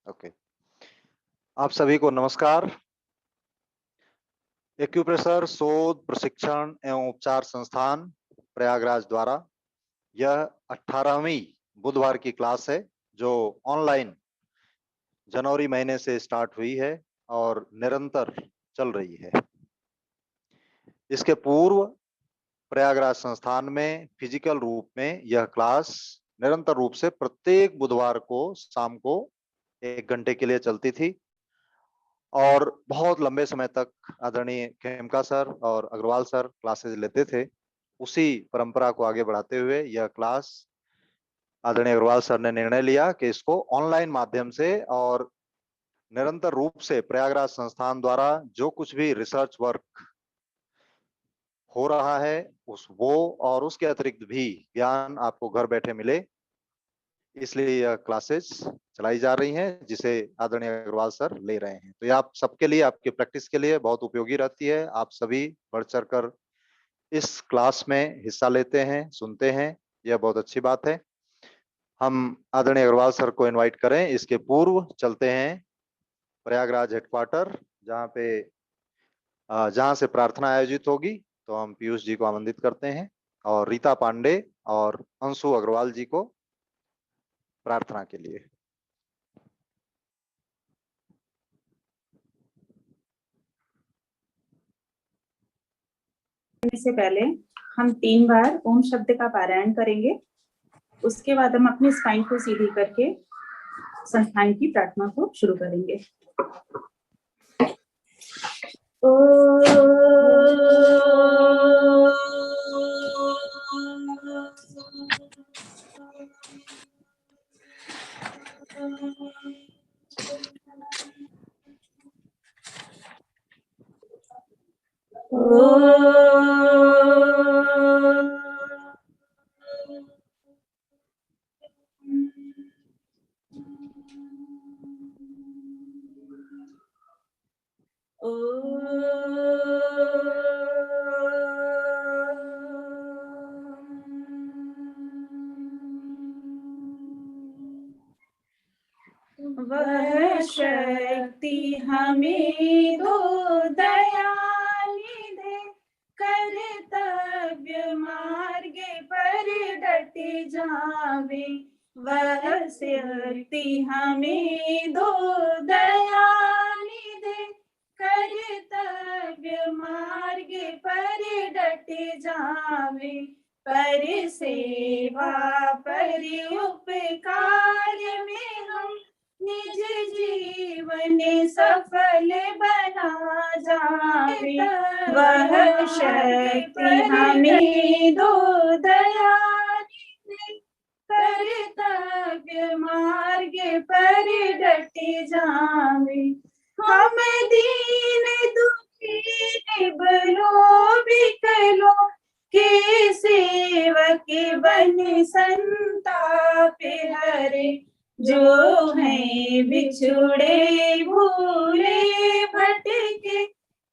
Okay, आप सभी को नमस्कार। एक्यूप्रेशर शोध प्रशिक्षण एवं उपचार संस्थान प्रयागराज द्वारा यह 18वीं बुधवार की क्लास है जो ऑनलाइन जनवरी महीने से स्टार्ट हुई है और निरंतर चल रही है। इसके पूर्व प्रयागराज संस्थान में फिजिकल रूप में यह क्लास निरंतर रूप से प्रत्येक बुधवार को शाम को 1 घंटे के लिए चलती थी और बहुत लंबे समय तक आदरणीय खेमका सर और अग्रवाल सर क्लासेस लेते थे। उसी परंपरा को आगे बढ़ाते हुए यह क्लास आदरणीय अग्रवाल सर ने निर्णय लिया कि इसको ऑनलाइन माध्यम से और निरंतर रूप से प्रयागराज संस्थान द्वारा जो कुछ भी रिसर्च वर्क हो रहा है वो और उसके अतिरिक्त भी ज्ञान आपको घर बैठे मिले, इसलिए यह क्लासेस चलाई जा रही हैं जिसे आदरणीय अग्रवाल सर ले रहे हैं। तो ये आप सबके लिए, आपकी प्रैक्टिस के लिए बहुत उपयोगी रहती है। आप सभी बढ़ चढ़कर इस क्लास में हिस्सा लेते हैं, सुनते हैं, यह बहुत अच्छी बात है। हम आदरणीय अग्रवाल सर को इनवाइट करें। इसके पूर्व चलते हैं प्रयागराज हेडक्वार्टर जहां से प्रार्थना आयोजित होगी। तो हम पीयूष जी को आमंत्रित करते हैं और रीता पांडे और अंशु अग्रवाल जी को प्रार्थना के लिए। से पहले हम 3 बार ओम शब्द का पारायण करेंगे। उसके बाद हम अपनी स्पाइन को सीधी करके संस्थान की प्रार्थना को शुरू करेंगे। वह शक्ति हमें दो दयाली दे, कर्तव्य मार्ग पर डट जावे। वह शक्ति हमें दो दयाली दे, कर्तव्य मार्ग पर डट जावे। पर सेवा पर उपकार में हम निज जीवन सफल बना जावे। वह शक्ति हमें दो दयाली दे, कर्तव्य मार्ग पर डट जावे। हम दीन दुखी निबलो बिकलो के सेवक बन संताप हरे। जो है बिछुड़े भूले भटके,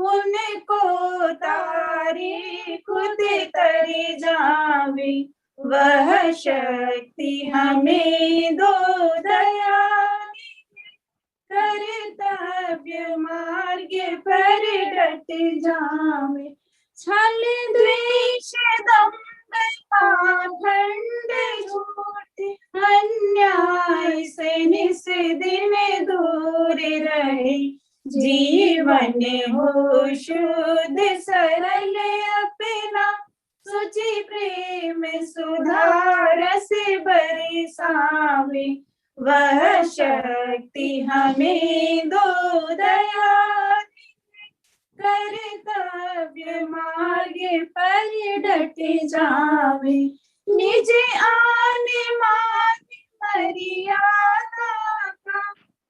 उनको तारे खुद तर जावे। वह शक्ति हमें दो दयाली दे, कर्तव्य मार्ग पर डट जावे। छल द्वेष दंभ पाखंड झूठ अन्याय से निस दिन दूर रहे। जीवन हो शुद्ध सरल अपना, सुचि प्रेम सुधारस बरसावे। वह शक्ति हमें दो दयाली दे, कर्तव्य मार्ग पर डट जावे। निज आन मान मर्यादा का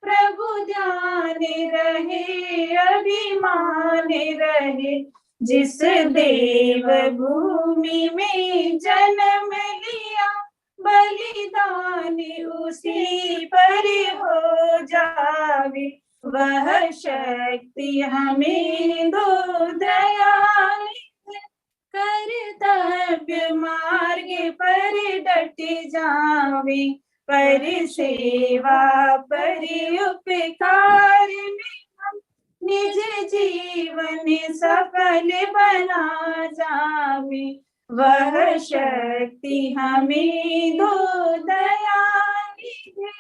प्रभु ध्यान रहे, अभिमान रहे। जिस देव भूमि में जन्म लिया, बलिदान उसी पर हो जावे। वह शक्ति हमें दो दयाली दे, कर्तव्य मार्ग पर डट जावे। पर सेवा परि उपकार में हम निज जीवन सफल बना जावे, वह शक्ति हमें दो दयानिधि।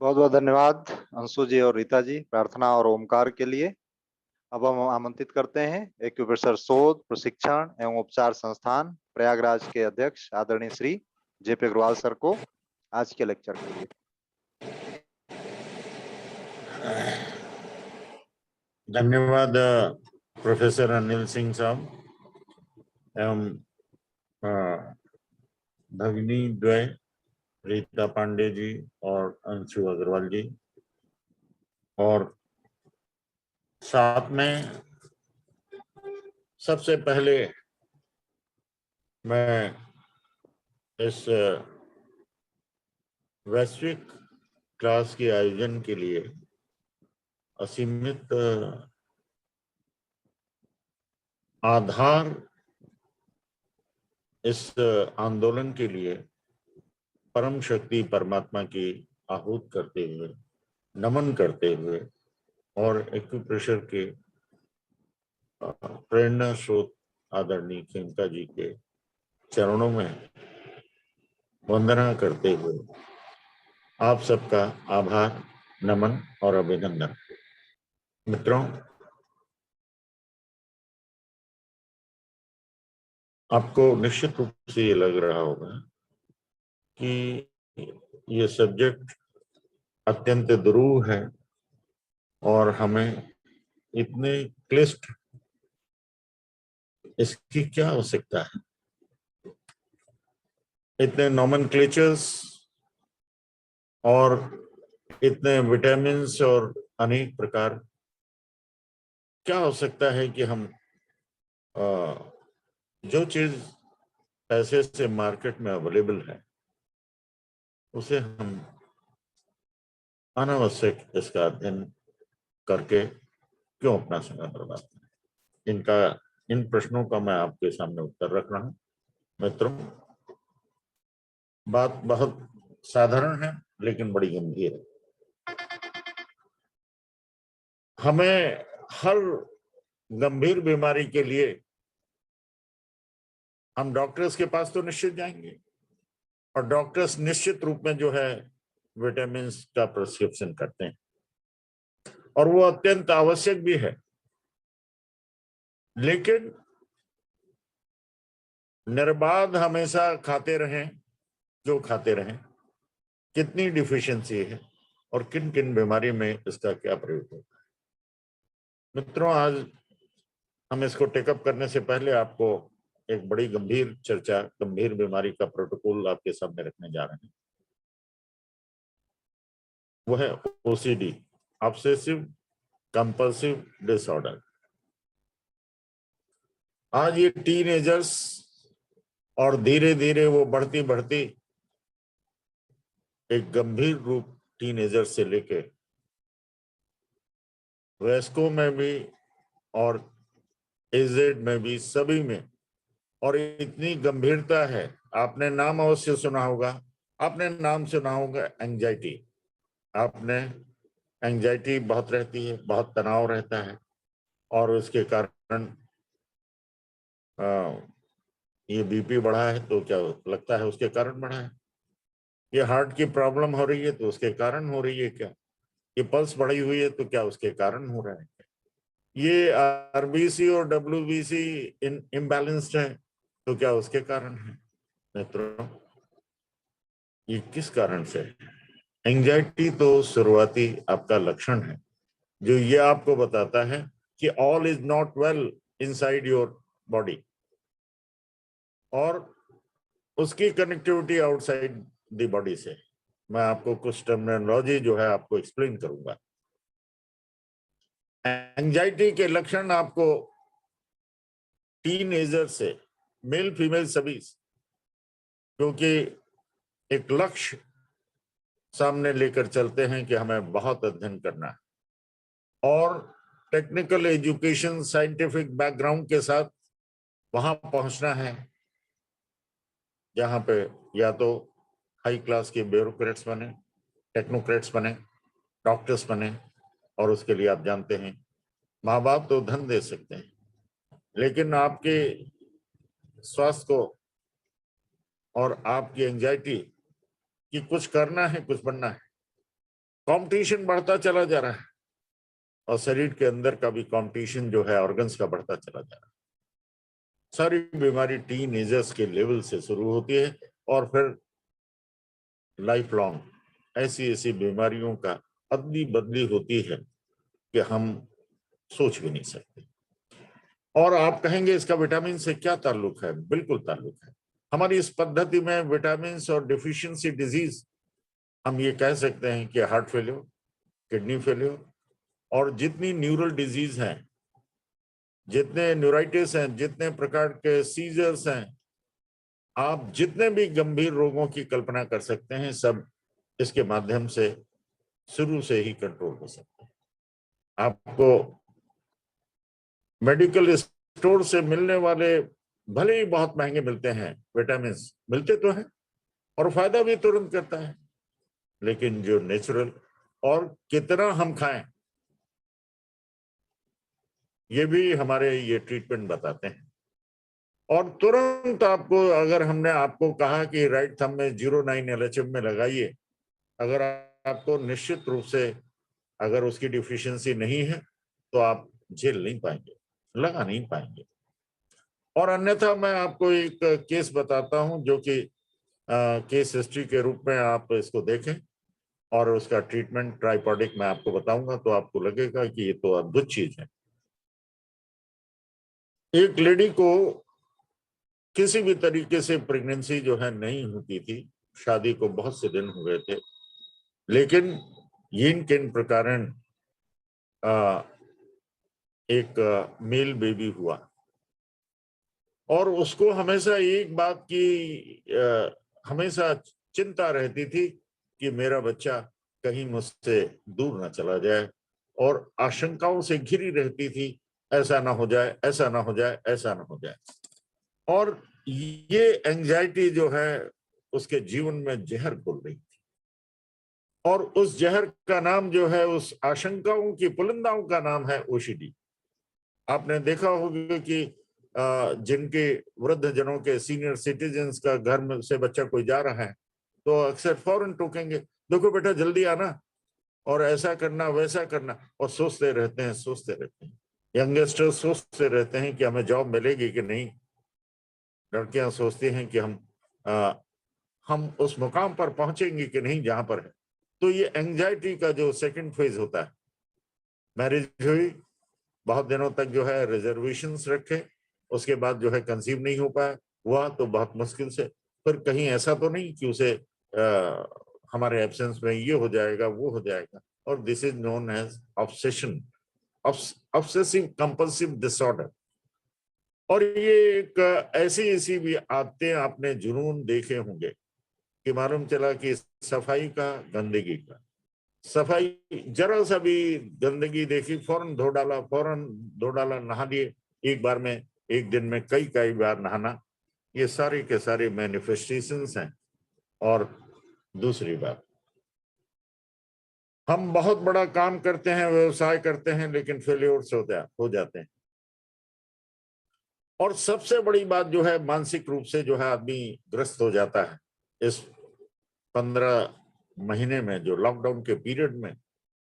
बहुत बहुत धन्यवाद अंशु जी और रीता जी प्रार्थना और ओमकार के लिए। अब हम आमंत्रित करते हैं एक्यूप्रेशर शोध प्रशिक्षण एवं उपचार संस्थान प्रयागराज के अध्यक्ष आदरणीय श्री जेपी अग्रवाल सर को आज के लेक्चर के लिए। धन्यवाद प्रोफेसर अनिल सिंह साहब एवं भगिनी द्वय रीता पांडे जी और अंशु अग्रवाल जी, और साथ में सबसे पहले मैं इस वैश्विक क्लास के आयोजन के लिए असीमित आधार इस आंदोलन के लिए परम शक्ति परमात्मा की आहूत करते हुए, नमन करते हुए और एक्यूप्रेशर के प्रेरणा स्रोत आदरणीय खेमका जी के चरणों में वंदना करते हुए आप सबका आभार, नमन और अभिनंदन। मित्रों, आपको निश्चित रूप से ये लग रहा होगा कि ये सब्जेक्ट अत्यंत दुरूह है और हमें इतने क्लिष्ट इसकी क्या आवश्यकता है, इतने नोमेनक्लेचर्स और इतने विटामिन्स और अनेक प्रकार, क्या हो सकता है कि हम जो चीज पैसे से मार्केट में अवेलेबल है उसे हम अनावश्यक इसका अध्ययन करके क्यों अपना समय बर्बाद करें। इन प्रश्नों का मैं आपके सामने उत्तर रख रहा हूं। मित्रों, बात बहुत साधारण है लेकिन बड़ी गंभीर है। हमें हर गंभीर बीमारी के लिए हम डॉक्टर्स के पास तो निश्चित जाएंगे और डॉक्टर्स निश्चित रूप में जो है विटामिन का प्रिस्क्रिप्शन करते हैं और वो अत्यंत आवश्यक भी है, लेकिन निर्बाध हमेशा खाते रहें जो खाते रहें, कितनी डिफिशियंसी है और किन किन बीमारी में इसका क्या प्रयोग होता है। मित्रों, आज हम इसको टेकअप करने से पहले आपको एक बड़ी गंभीर चर्चा, गंभीर बीमारी का प्रोटोकॉल आपके सामने रखने जा रहे हैं। वो है ओसीडी, ऑब्सेसिव कंपल्सिव डिसऑर्डर। आज ये टीनेजर्स और धीरे धीरे वो बढ़ती बढ़ती एक गंभीर रूप टीनेजर से लेके वयस्कों में भी और एजेड में भी, सभी में, और इतनी गंभीरता है। आपने नाम अवश्य सुना होगा, आपने नाम सुना होगा एंजाइटी। आपने एंजाइटी बहुत रहती है, बहुत तनाव रहता है और उसके कारण ये बीपी बढ़ा है तो क्या लगता है उसके कारण बढ़ा है, ये हार्ट की प्रॉब्लम हो रही है तो उसके कारण हो रही है क्या, ये पल्स बढ़ी हुई है तो क्या उसके कारण हो रहा है, ये आरबीसी और डब्ल्यूबीसी इम्बैलेंस्ड है तो क्या उसके कारण है। मित्रों, ये किस कारण से है? एंजाइटी तो शुरुआती आपका लक्षण है जो ये आपको बताता है कि all is not well inside your body, और उसकी कनेक्टिविटी आउटसाइड द बॉडी से। मैं आपको कुछ टर्मिनोलॉजी जो है आपको एक्सप्लेन करूंगा। एंजाइटी के लक्षण आपको टीनेजर से, मेल फीमेल सभी, क्योंकि एक लक्ष्य सामने लेकर चलते हैं कि हमें बहुत अध्ययन करना है और टेक्निकल एजुकेशन, साइंटिफिक बैकग्राउंड के साथ वहां पहुंचना है जहां पे या तो हाई क्लास के ब्यूरोक्रेट्स बने, टेक्नोक्रेट्स बने, डॉक्टर्स बने, और उसके लिए आप जानते हैं माँ बाप तो धन दे सकते हैं, लेकिन आपके स्वास्थ्य को और आपकी एंजाइटी कि कुछ करना है, कुछ बनना है, कंपटीशन बढ़ता चला जा रहा है, और शरीर के अंदर का भी कंपटीशन जो है ऑर्गन्स का बढ़ता चला जा रहा है। सारी बीमारी टीन एजर्स के लेवल से शुरू होती है और फिर लाइफ लॉन्ग ऐसी ऐसी बीमारियों का अदली बदली होती है कि हम सोच भी नहीं सकते। और आप कहेंगे इसका विटामिन से क्या ताल्लुक है? बिल्कुल ताल्लुक है। हमारी इस पद्धति में विटामिन और डिफिशियंसी डिजीज, हम ये कह सकते हैं कि हार्ट फेलियर, किडनी फेलियर, और जितनी न्यूरल डिजीज हैं, जितने न्यूराइटिस हैं, जितने प्रकार के सीजर्स हैं, आप जितने भी गंभीर रोगों की कल्पना कर सकते हैं, सब इसके माध्यम से शुरू से ही कंट्रोल हो सकते हैं। आपको मेडिकल स्टोर से मिलने वाले भले ही बहुत महंगे मिलते हैं विटामिन, मिलते तो हैं और फायदा भी तुरंत करता है, लेकिन जो नेचुरल और कितना हम खाएं, ये भी हमारे ये ट्रीटमेंट बताते हैं। और तुरंत आपको, अगर हमने आपको कहा कि राइट थंब में 09 LHM में लगाइए, अगर आपको निश्चित रूप से अगर उसकी डिफिशियंसी नहीं है तो आप झेल नहीं पाएंगे, लगा नहीं पाएंगे। और अन्यथा मैं आपको एक केस बताता हूं जो कि केस हिस्ट्री के रूप में आप इसको देखें, और उसका ट्रीटमेंट ट्राइपॉडिक मैं आपको बताऊंगा तो आपको लगेगा कि ये तो अद्भुत चीज है। एक लेडी को किसी भी तरीके से प्रेगनेंसी जो है नहीं होती थी, शादी को बहुत से दिन हो गए थे, लेकिन यिन किन प्रकारन एक मेल बेबी हुआ, और उसको हमेशा एक बात की हमेशा चिंता रहती थी कि मेरा बच्चा कहीं मुझसे दूर ना चला जाए, और आशंकाओं से घिरी रहती थी, ऐसा ना हो जाए, ऐसा ना हो जाए, ऐसा ना हो जाए। और ये एंजाइटी जो है उसके जीवन में जहर घोल रही थी, और उस जहर का नाम जो है, उस आशंकाओं की पुलिंदाओं का नाम है ओसीडी। आपने देखा होगा कि जिनके वृद्ध जनों के सीनियर सिटीजन्स का घर में से बच्चा कोई जा रहा है तो अक्सर फौरन टोकेंगे, देखो बेटा जल्दी आना, और ऐसा करना वैसा करना, और सोचते रहते हैं। यंगस्टर्स सोचते रहते हैं कि हमें जॉब मिलेगी कि नहीं, लड़कियां सोचती हैं कि हम उस मुकाम पर पहुंचेंगे कि नहीं जहां पर है। तो ये एंजाइटी का जो सेकंड फेज होता है, मैरिज हुई, बहुत दिनों तक जो है रिजर्वेशंस रखे, उसके बाद जो है कंसीव नहीं हो पाया, हुआ तो बहुत मुश्किल से, फिर कहीं ऐसा तो नहीं कि उसे हमारे एब्सेंस में ये हो जाएगा वो हो जाएगा, और this is known as obsession, obsessive compulsive disorder. और ये एक ऐसी ऐसी भी आदतें आपने जुनून देखे होंगे कि मालूम चला कि सफाई का, गंदगी का, सफाई जरा सा भी गंदगी देखी फौरन धो डाला, नहा लिए एक बार में, एक दिन में कई बार नहाना, ये सारे के सारे मैनिफेस्टेशंस हैं। और दूसरी बात, हम बहुत बड़ा काम करते हैं, व्यवसाय करते हैं, लेकिन फेलियर्स हो जाते हैं। और सबसे बड़ी बात जो है, मानसिक रूप से जो है आदमी ग्रस्त हो जाता है। इस 15 महीने में, जो लॉकडाउन के पीरियड में,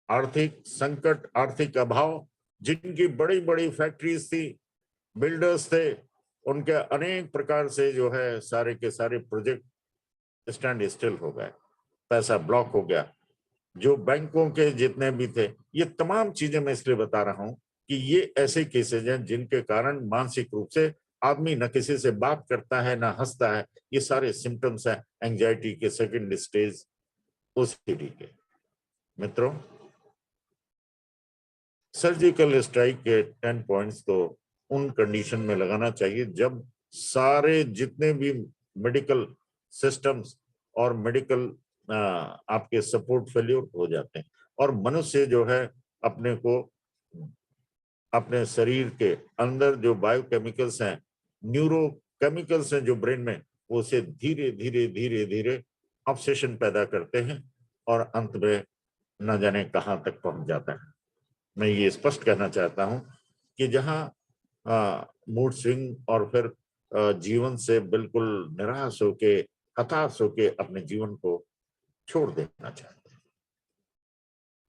आर्थिक संकट, आर्थिक अभाव, जिनकी बड़ी बड़ी फैक्ट्रीज थी, बिल्डर्स थे, उनके अनेक प्रकार से जो है सारे के सारे प्रोजेक्ट स्टैंड स्टिल हो गए, पैसा ब्लॉक हो गया, जो बैंकों के जितने भी थे। ये तमाम चीजें मैं इसलिए बता रहा हूं कि ये ऐसे केसेज हैं जिनके कारण मानसिक रूप से आदमी न किसी से बात करता है, ना हंसता है। ये सारे सिम्टम्स हैं एंजाइटी के सेकंड स्टेज, ओसीडी के। मित्रों, सर्जिकल स्ट्राइक के 10 पॉइंट्स तो उन कंडीशन में लगाना चाहिए जब सारे जितने भी मेडिकल सिस्टम्स और मेडिकल आपके सपोर्ट फेल्योर हो जाते हैं, और मनुष्य जो है अपने को, अपने शरीर के अंदर जो बायोकेमिकल्स हैं, न्यूरोकेमिकल्स हैं जो ब्रेन में, वो उसे धीरे धीरे धीरे धीरे ऑब्सेशन पैदा करते हैं और अंत में न जाने कहां तक पहुंच जाता है। मैं ये स्पष्ट कहना चाहता हूं कि जहां मूड स्विंग और फिर जीवन से बिल्कुल निराश होके, हताश होके अपने जीवन को छोड़ देना चाहते हैं,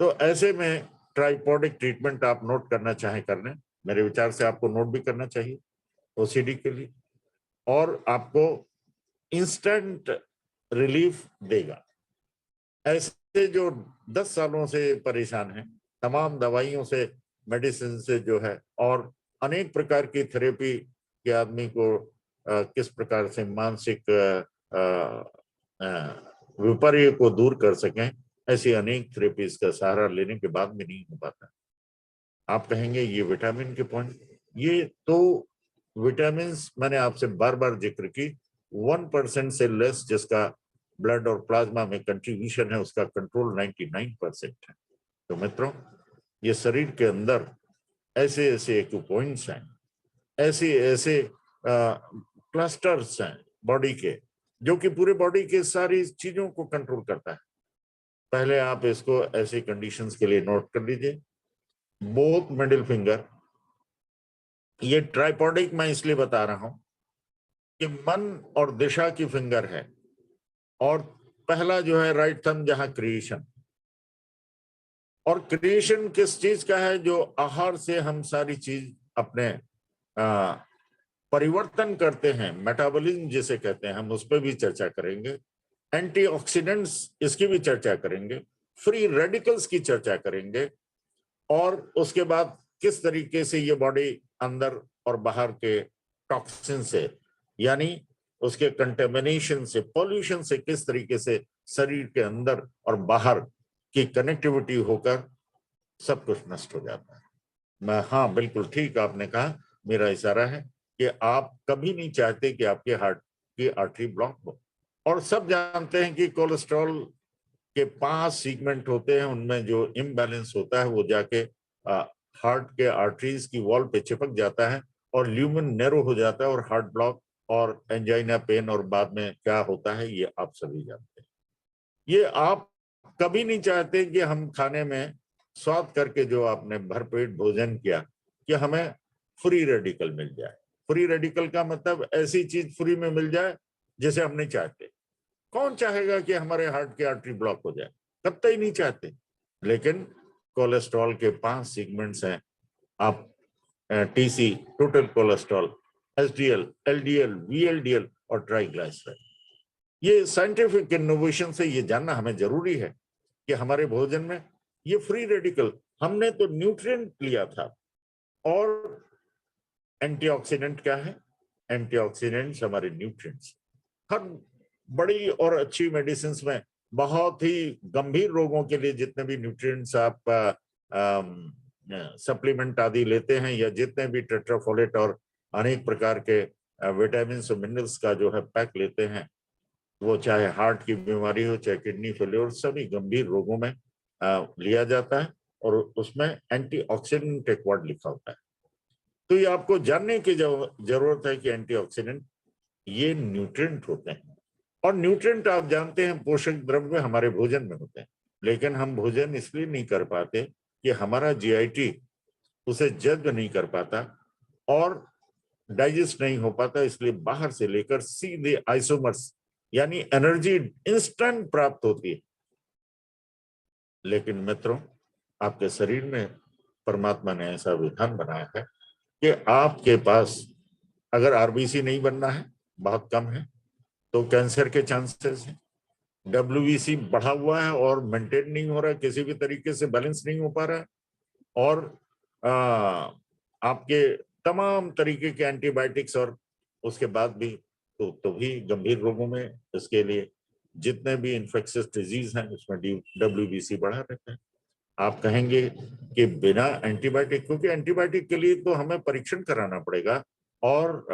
तो ऐसे में ट्राइपॉडिक ट्रीटमेंट आप नोट करना चाहे कर लें। मेरे विचार से आपको नोट भी करना चाहिए ओसीडी के लिए, और आपको इंस्टेंट रिलीफ देगा। ऐसे जो 10 सालों से परेशान हैं, तमाम दवाइयों से, मेडिसिन से जो है, और अनेक प्रकार की थेरेपी के आदमी को किस प्रकार से मानसिक विपर्य को दूर कर सकें, ऐसी अनेक थेरेपीज का सहारा लेने के बाद में नहीं हो पाता। आप कहेंगे ये विटामिन के पॉइंट, ये तो विटामिन मैंने आपसे बार बार जिक्र की, 1% से लेस जिसका ब्लड और प्लाज्मा में कंट्रीब्यूशन है, उसका कंट्रोल 99% है। तो मित्रों, ये शरीर के अंदर ऐसे ऐसे एक्यूपॉइंट्स हैं, ऐसे ऐसे क्लस्टर्स हैं बॉडी के, जो कि पूरे बॉडी के सारी चीजों को कंट्रोल करता है। पहले आप इसको ऐसी कंडीशंस के लिए नोट कर लीजिए। बोथ मिडिल फिंगर, ये ट्राइपॉडिक मैं इसलिए बता रहा हूं कि मन और दिशा की फिंगर है, और पहला जो है राइट थंब, जहां क्रिएशन, और क्रिएशन किस चीज का है, जो आहार से हम सारी चीज अपने परिवर्तन करते हैं, मेटाबॉलिज्म जिसे कहते हैं, हम उस पर भी चर्चा करेंगे। एंटीऑक्सीडेंट्स, इसकी भी चर्चा करेंगे, फ्री रेडिकल्स की चर्चा करेंगे, और उसके बाद किस तरीके से ये बॉडी अंदर और बाहर के टॉक्सिन से, यानी उसके कंटेमिनेशन से, पॉल्यूशन से किस तरीके से शरीर के अंदर और बाहर की कनेक्टिविटी होकर सब कुछ नष्ट हो जाता है। मैं, हाँ बिल्कुल ठीक आपने कहा, मेरा इशारा है कि आप कभी नहीं चाहते कि आपके हार्ट की आर्टरी ब्लॉक हो। और सब जानते हैं कि कोलेस्ट्रॉल के 5 सीगमेंट होते हैं, उनमें जो इम्बैलेंस होता है वो जाके हार्ट के आर्टरीज की वॉल पे चिपक जाता है, और ल्यूमेन नैरो हो जाता है, और हार्ट ब्लॉक और एंजाइना पेन, और बाद में क्या होता है ये आप सभी जानते हैं। ये आप कभी नहीं चाहते कि हम खाने में स्वाद करके जो आपने भरपेट भोजन किया, कि हमें फ्री रेडिकल मिल जाए। फ्री रेडिकल का मतलब ऐसी चीज फ्री में मिल जाए जिसे हम नहीं चाहते। कौन चाहेगा कि हमारे हार्ट की आर्टरी ब्लॉक हो जाए? कतई नहीं चाहते। लेकिन कोलेस्ट्रॉल के 5 सेगमेंट्स हैं, आप TC, total cholesterol, SDL, LDL, VLDL और ट्राइग्लिसराइड। ये साइंटिफिक इनोवेशन से ये जानना हमें जरूरी है कि हमारे भोजन में ये फ्री रेडिकल, हमने तो न्यूट्रिएंट लिया था। और एंटीऑक्सीडेंट क्या है? एंटीऑक्सीडेंट्स हमारे न्यूट्रिएंट्स। हर बड़ी और अच्छी मेडिसिन में बहुत ही गंभीर रोगों के लिए जितने भी न्यूट्रिएंट्स आप सप्लीमेंट आदि लेते हैं, या जितने भी टेट्राफोलेट और अनेक प्रकार के विटामिन और मिनरल्स का जो है पैक लेते हैं, वो चाहे हार्ट की बीमारी हो, चाहे किडनी फेलियर, सभी गंभीर रोगों में लिया जाता है, और उसमें एंटीऑक्सीडेंट एक वर्ड लिखा होता है। तो ये आपको जानने की जरूरत है कि एंटीऑक्सीडेंट ये न्यूट्रिएंट होते हैं, और न्यूट्रिएंट आप जानते हैं पोषक द्रव्य हमारे भोजन में होते हैं, लेकिन हम भोजन इसलिए नहीं कर पाते कि हमारा जीआईटी उसे जज्ब नहीं कर पाता और डाइजेस्ट नहीं हो पाता, इसलिए बाहर से लेकर सीधे आइसोमर्स यानी एनर्जी इंस्टेंट प्राप्त होती है। लेकिन मित्रों, आपके शरीर में परमात्मा ने ऐसा विधान बनाया है कि आपके पास अगर आरबीसी नहीं बनना है, बहुत कम है, तो कैंसर के चांसेस हैं। डब्ल्यूबीसी बढ़ा हुआ है और मेंटेन नहीं हो रहा है, किसी भी तरीके से बैलेंस नहीं हो पा रहा है, और आपके तमाम तरीके के एंटीबायोटिक्स, और उसके बाद भी तो भी गंभीर रोगों में इसके लिए जितने भी इन्फेक्शियस डिजीज हैं उसमें डब्ल्यूबीसी बढ़ा रहता है। आप कहेंगे कि बिना एंटीबायोटिक, क्योंकि एंटीबायोटिक के लिए तो हमें परीक्षण कराना पड़ेगा, और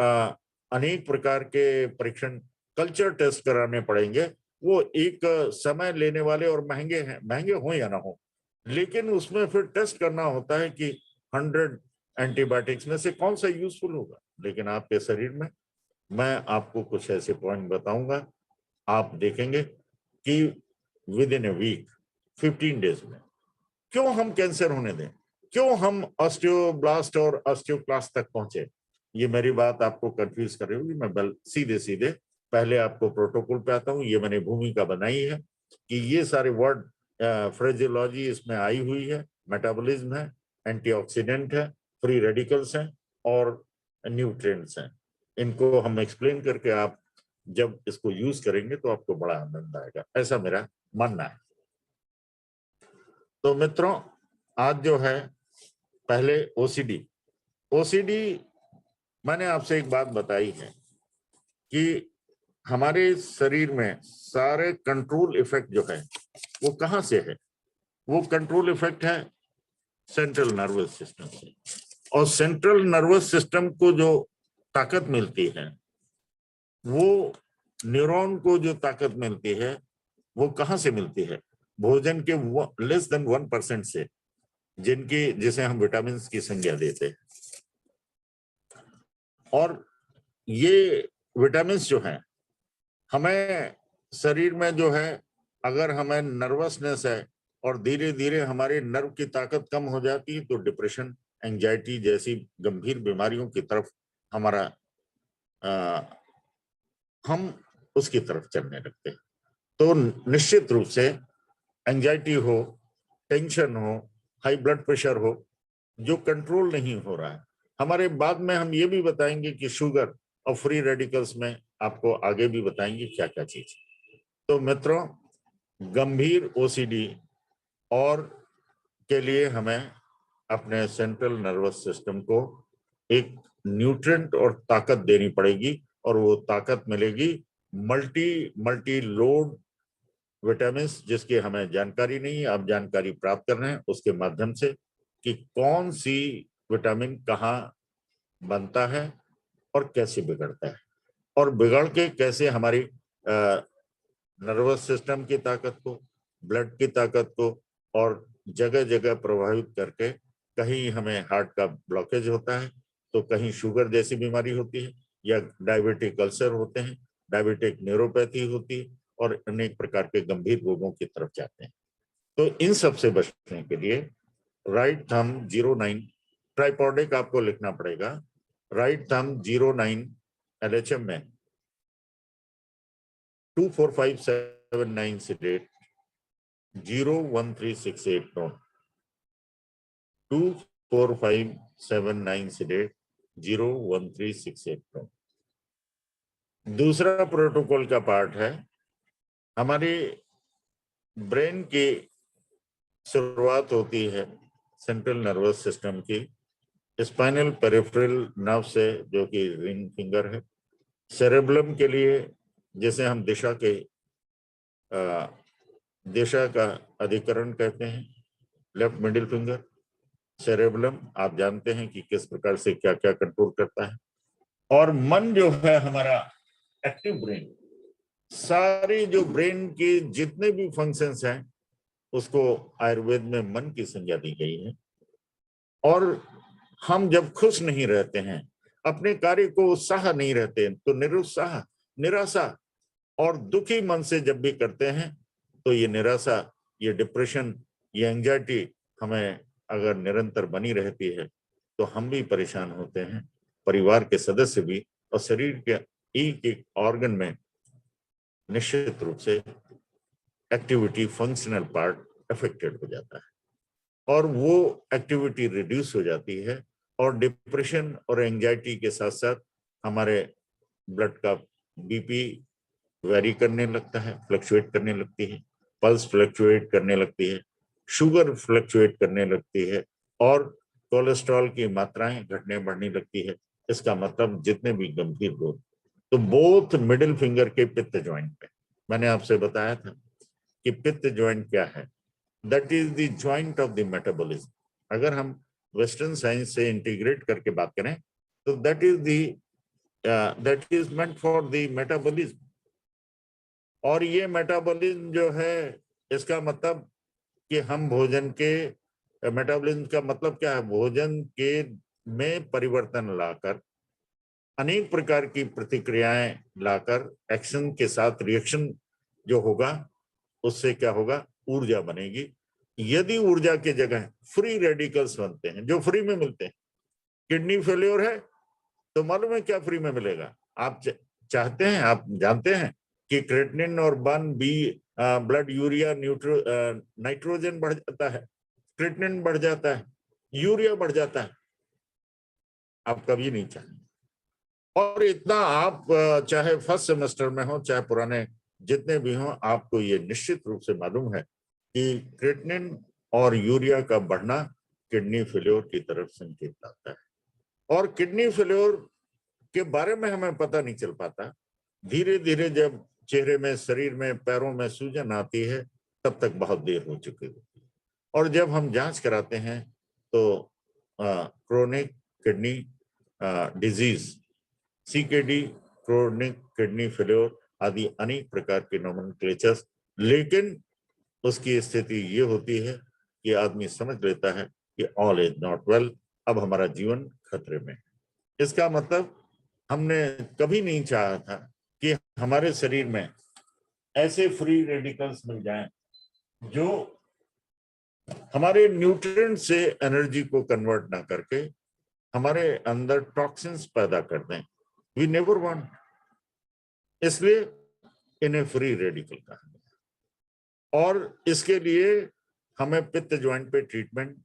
अनेक प्रकार के परीक्षण, कल्चर टेस्ट कराने पड़ेंगे, वो एक समय लेने वाले और महंगे हैं, महंगे हो या ना हो, लेकिन उसमें फिर टेस्ट करना होता है कि 100 एंटीबायोटिक्स में से कौन सा यूजफुल होगा। लेकिन आपके शरीर में मैं आपको कुछ ऐसे पॉइंट बताऊंगा, आप देखेंगे कि within a week 15 days में। क्यों हम कैंसर होने दें, क्यों हम ऑस्टियोब्लास्ट और ऑस्टियोक्लास्ट तक पहुंचे? ये मेरी बात आपको कंफ्यूज कर रही होगी। मैं सीधे सीधे पहले आपको प्रोटोकॉल पे आता हूँ। ये मैंने भूमिका बनाई है कि ये सारे वर्ड फ्रेजियोलॉजी इसमें आई हुई है। मेटाबॉलिज्म है, एंटीऑक्सीडेंट है, फ्री रेडिकल्स हैं और न्यूट्रिएंट्स हैं। इनको हम एक्सप्लेन करके आप जब इसको यूज करेंगे तो आपको बड़ा आनंद आएगा, ऐसा मेरा मानना है। तो मित्रों, आज जो है पहले ओसीडी मैंने आपसे एक बात बताई है कि हमारे शरीर में सारे कंट्रोल इफेक्ट जो है वो कहाँ से है? वो कंट्रोल इफेक्ट है सेंट्रल नर्वस सिस्टम से। और सेंट्रल नर्वस सिस्टम को जो ताकत मिलती है, वो न्यूरॉन को जो ताकत मिलती है वो कहाँ से मिलती है? भोजन के लेस देन 1% से, जिसे हम विटामिन की संज्ञा देते हैं। और ये विटामिन जो हैं हमें शरीर में जो है, अगर हमें नर्वसनेस है और धीरे धीरे हमारे नर्व की ताकत कम हो जाती है तो डिप्रेशन, एंजाइटी जैसी गंभीर बीमारियों की तरफ हम उसकी तरफ चलने लगते हैं। तो निश्चित रूप से एंजाइटी हो, टेंशन हो, हाई ब्लड प्रेशर हो, जो कंट्रोल नहीं हो रहा है, हमारे बाद में हम ये भी बताएंगे कि शुगर और फ्री रेडिकल्स में आपको आगे भी बताएंगे क्या क्या चीज। तो मित्रों, गंभीर ओसीडी और के लिए हमें अपने सेंट्रल नर्वस सिस्टम को एक न्यूट्रिएंट और ताकत देनी पड़ेगी, और वो ताकत मिलेगी मल्टी लोड विटामिन, जिसकी हमें जानकारी नहीं है। आप जानकारी प्राप्त कर रहे हैं उसके माध्यम से कि कौन सी विटामिन कहाँ बनता है और कैसे बिगड़ता है, और बिगड़ के कैसे हमारी नर्वस सिस्टम की ताकत को, ब्लड की ताकत को और जगह जगह प्रभावित करके, कहीं हमें हार्ट का ब्लॉकेज होता है तो कहीं शुगर जैसी बीमारी होती है, या डायबिटिक अल्सर होते हैं, डायबिटिक न्यूरोपैथी होती है, और अनेक प्रकार के गंभीर रोगों की तरफ जाते हैं। तो इन सब से बचने के लिए राइट थंब 09 ट्राइपॉडिक आपको लिखना पड़ेगा। राइट थंब 09 LHM में 24579 sedate 01368 नोट, 24579 sedate 01368 नोट। दूसरा प्रोटोकॉल का पार्ट है, हमारी ब्रेन की शुरुआत होती है सेंट्रल नर्वस सिस्टम की स्पाइनल पेरिफेरल नर्व से, जो कि रिंग फिंगर है। सेरेब्रम के लिए, जिसे हम दिशा का अधिकरण कहते हैं, लेफ्ट मिडिल फिंगर। सेरेब्रम आप जानते हैं कि किस प्रकार से क्या क्या कंट्रोल करता है। और मन जो है हमारा एक्टिव ब्रेन, सारी जो ब्रेन के जितने भी फंक्शंस हैं उसको आयुर्वेद में मन की संज्ञा दी गई है। और हम जब खुश नहीं रहते हैं, अपने कार्य को उत्साह नहीं रहते, तो निरुत्साह, निराशा और दुखी मन से जब भी करते हैं तो ये निराशा, ये डिप्रेशन, ये एंजाइटी हमें अगर निरंतर बनी रहती है तो हम भी परेशान होते हैं, परिवार के सदस्य भी, और शरीर के एक ऑर्गन में निश्चित रूप से एक्टिविटी, फंक्शनल पार्ट अफेक्टेड हो जाता है, और वो एक्टिविटी रिड्यूस हो जाती है। और डिप्रेशन और एंजाइटी के साथ साथ हमारे ब्लड का बीपी वेरी करने लगता है, फ्लक्चुएट करने लगती है, पल्स फ्लक्चुएट करने लगती है, शुगर फ्लक्चुएट करने लगती है, और कोलेस्ट्रॉल की मात्राएं घटने बढ़ने लगती है। इसका मतलब जितने भी गंभीर रोग, तो बोथ मिडिल फिंगर के पित्त ज्वाइंट पे मैंने आपसे बताया था कि पित्त ज्वाइंट क्या है, that is the joint of the metabolism. अगर हम वेस्टर्न साइंस से इंटीग्रेट करके बात करें तो that is meant for the metabolism. और ये मेटाबॉलिज्म जो है, इसका मतलब कि हम भोजन के, मेटाबॉलिज्म का मतलब क्या है, भोजन के में परिवर्तन लाकर, अनेक प्रकार की प्रतिक्रियाएं लाकर, एक्शन के साथ रिएक्शन जो होगा उससे क्या होगा, ऊर्जा बनेगी। यदि ऊर्जा के जगह फ्री रेडिकल्स बनते हैं जो फ्री में मिलते हैं, किडनी फेल्योर है तो मालूम है क्या फ्री में मिलेगा? आप चाहते हैं, आप जानते हैं कि क्रेटिनिन और one B blood urea nitrogen बढ़ जाता है, क्रेटिनिन बढ़ जाता है, यूरिया बढ़ जाता है। आप कभी नहीं चाहेंगे। और इतना आप चाहे फर्स्ट सेमेस्टर में हो चाहे पुराने जितने भी हों, आपको ये निश्चित रूप से मालूम है कि क्रेटिनिन और यूरिया का बढ़ना किडनी फेल्योर की तरफ संकेत लाता है। और किडनी फेल्योर के बारे में हमें पता नहीं चल पाता। धीरे धीरे जब चेहरे में, शरीर में, पैरों में सूजन आती है तब तक बहुत देर हो चुकी होती है। और जब हम जांच कराते हैं तो chronic kidney disease, CKD, chronic kidney failure आदि अनेक प्रकार के नोमेनक्लेचर्स, लेकिन उसकी स्थिति ये होती है कि आदमी समझ लेता है कि ऑल इज नॉट वेल, अब हमारा जीवन खतरे में है। इसका मतलब हमने कभी नहीं चाहा था कि हमारे शरीर में ऐसे फ्री रेडिकल्स मिल जाएं जो हमारे न्यूट्रिएंट से एनर्जी को कन्वर्ट ना करके हमारे अंदर टॉक्सिन्स पैदा कर दें। वी नेवर वांट, इसलिए इन्हें फ्री रेडिकल कहा गया। और इसके लिए हमें पित्त ज्वाइंट पे ट्रीटमेंट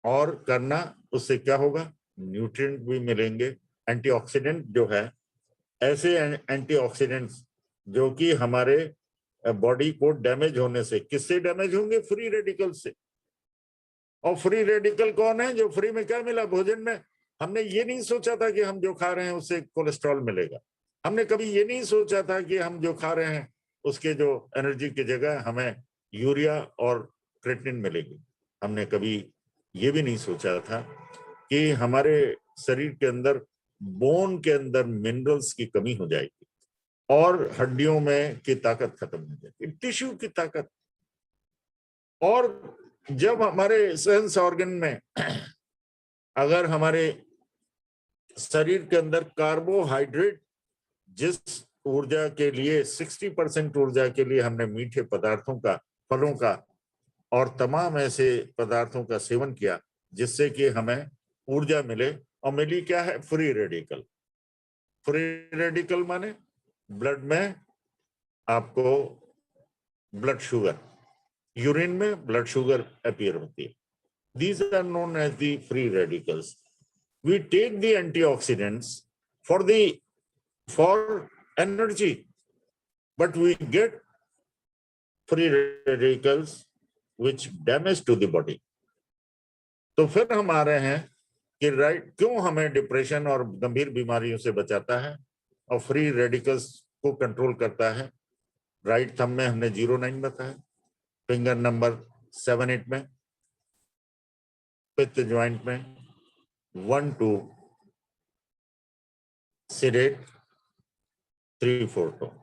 और करना, उससे क्या होगा, न्यूट्रिएंट भी मिलेंगे, एंटीऑक्सीडेंट जो है, ऐसे एंटीऑक्सीडेंट्स जो कि हमारे बॉडी को डैमेज होने से, किससे डैमेज होंगे, फ्री रेडिकल से। और फ्री रेडिकल कौन है? जो फ्री में क्या मिला भोजन में, हमने ये नहीं सोचा था कि हम जो खा रहे हैं उससे कोलेस्ट्रॉल मिलेगा, हमने कभी ये नहीं सोचा था कि हम जो खा रहे हैं उसके जो एनर्जी की जगह हमें यूरिया और क्रेटिनिन मिलेगी, हमने कभी ये भी नहीं सोचा था कि हमारे शरीर के अंदर, बोन के अंदर मिनरल्स की कमी हो जाएगी और हड्डियों में की ताकत खत्म हो जाएगी, टिश्यू की ताकत। और जब हमारे सेंस ऑर्गन में अगर हमारे शरीर के अंदर कार्बोहाइड्रेट, जिस ऊर्जा के लिए 60% ऊर्जा के लिए हमने मीठे पदार्थों का, फलों का और तमाम ऐसे पदार्थों का सेवन किया जिससे कि हमें ऊर्जा मिले, और मिली क्या है, फ्री रेडिकल। फ्री रेडिकल माने ब्लड में आपको ब्लड शुगर, यूरिन में ब्लड शुगर अपीयर होती है। These are known as the free radicals. We take the antioxidants for energy, but we get free radicals which damage to the body. तो फिर हम आ रहे हैं कि राइट क्यों हमें डिप्रेशन और गंभीर बीमारियों से बचाता है और फ्री रेडिकल्स को कंट्रोल करता है। राइट थंब में हमने 0-9 बताया, फिंगर नंबर 7-8 में, पित्त ज्वाइंट में 1-2 sedate, 3-4 tone,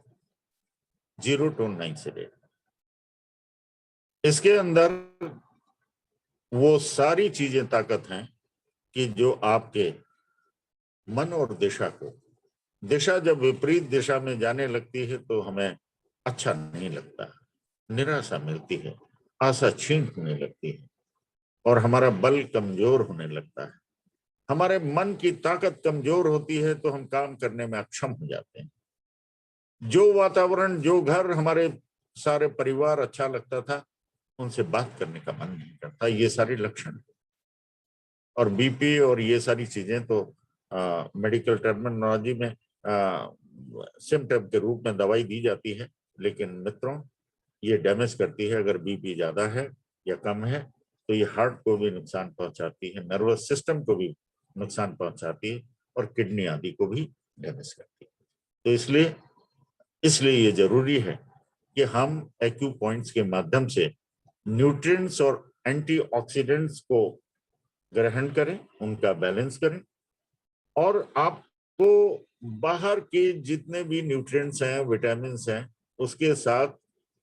0-9 sedate। इसके अंदर वो सारी चीजें ताकत हैं कि जो आपके मन और दिशा को, दिशा जब विपरीत दिशा में जाने लगती है तो हमें अच्छा नहीं लगता, निराशा मिलती है, आशा छीन होने लगती है और हमारा बल कमजोर होने लगता है। हमारे मन की ताकत कमजोर होती है तो हम काम करने में अक्षम हो जाते हैं। जो वातावरण, जो घर, हमारे सारे परिवार अच्छा लगता था, उनसे बात करने का मन नहीं करता, ये सारे लक्षण। और बीपी और ये सारी चीजें तो मेडिकल टर्मिनोलॉजी में सिम्टम के रूप में दवाई दी जाती है, लेकिन मित्रों ये डैमेज करती है। अगर बीपी ज्यादा है या कम है तो ये हार्ट को भी नुकसान पहुंचाती है, नर्वस सिस्टम को भी नुकसान पहुंचाती है और किडनी आदि को भी डैमेज करती है। तो इसलिए ये जरूरी है कि हम एक्यू पॉइंट्स के माध्यम से न्यूट्रिएंट्स और एंटीऑक्सीडेंट्स को ग्रहण करें, उनका बैलेंस करें, और आपको बाहर के जितने भी न्यूट्रिएंट्स हैं, विटामिन्स हैं, उसके साथ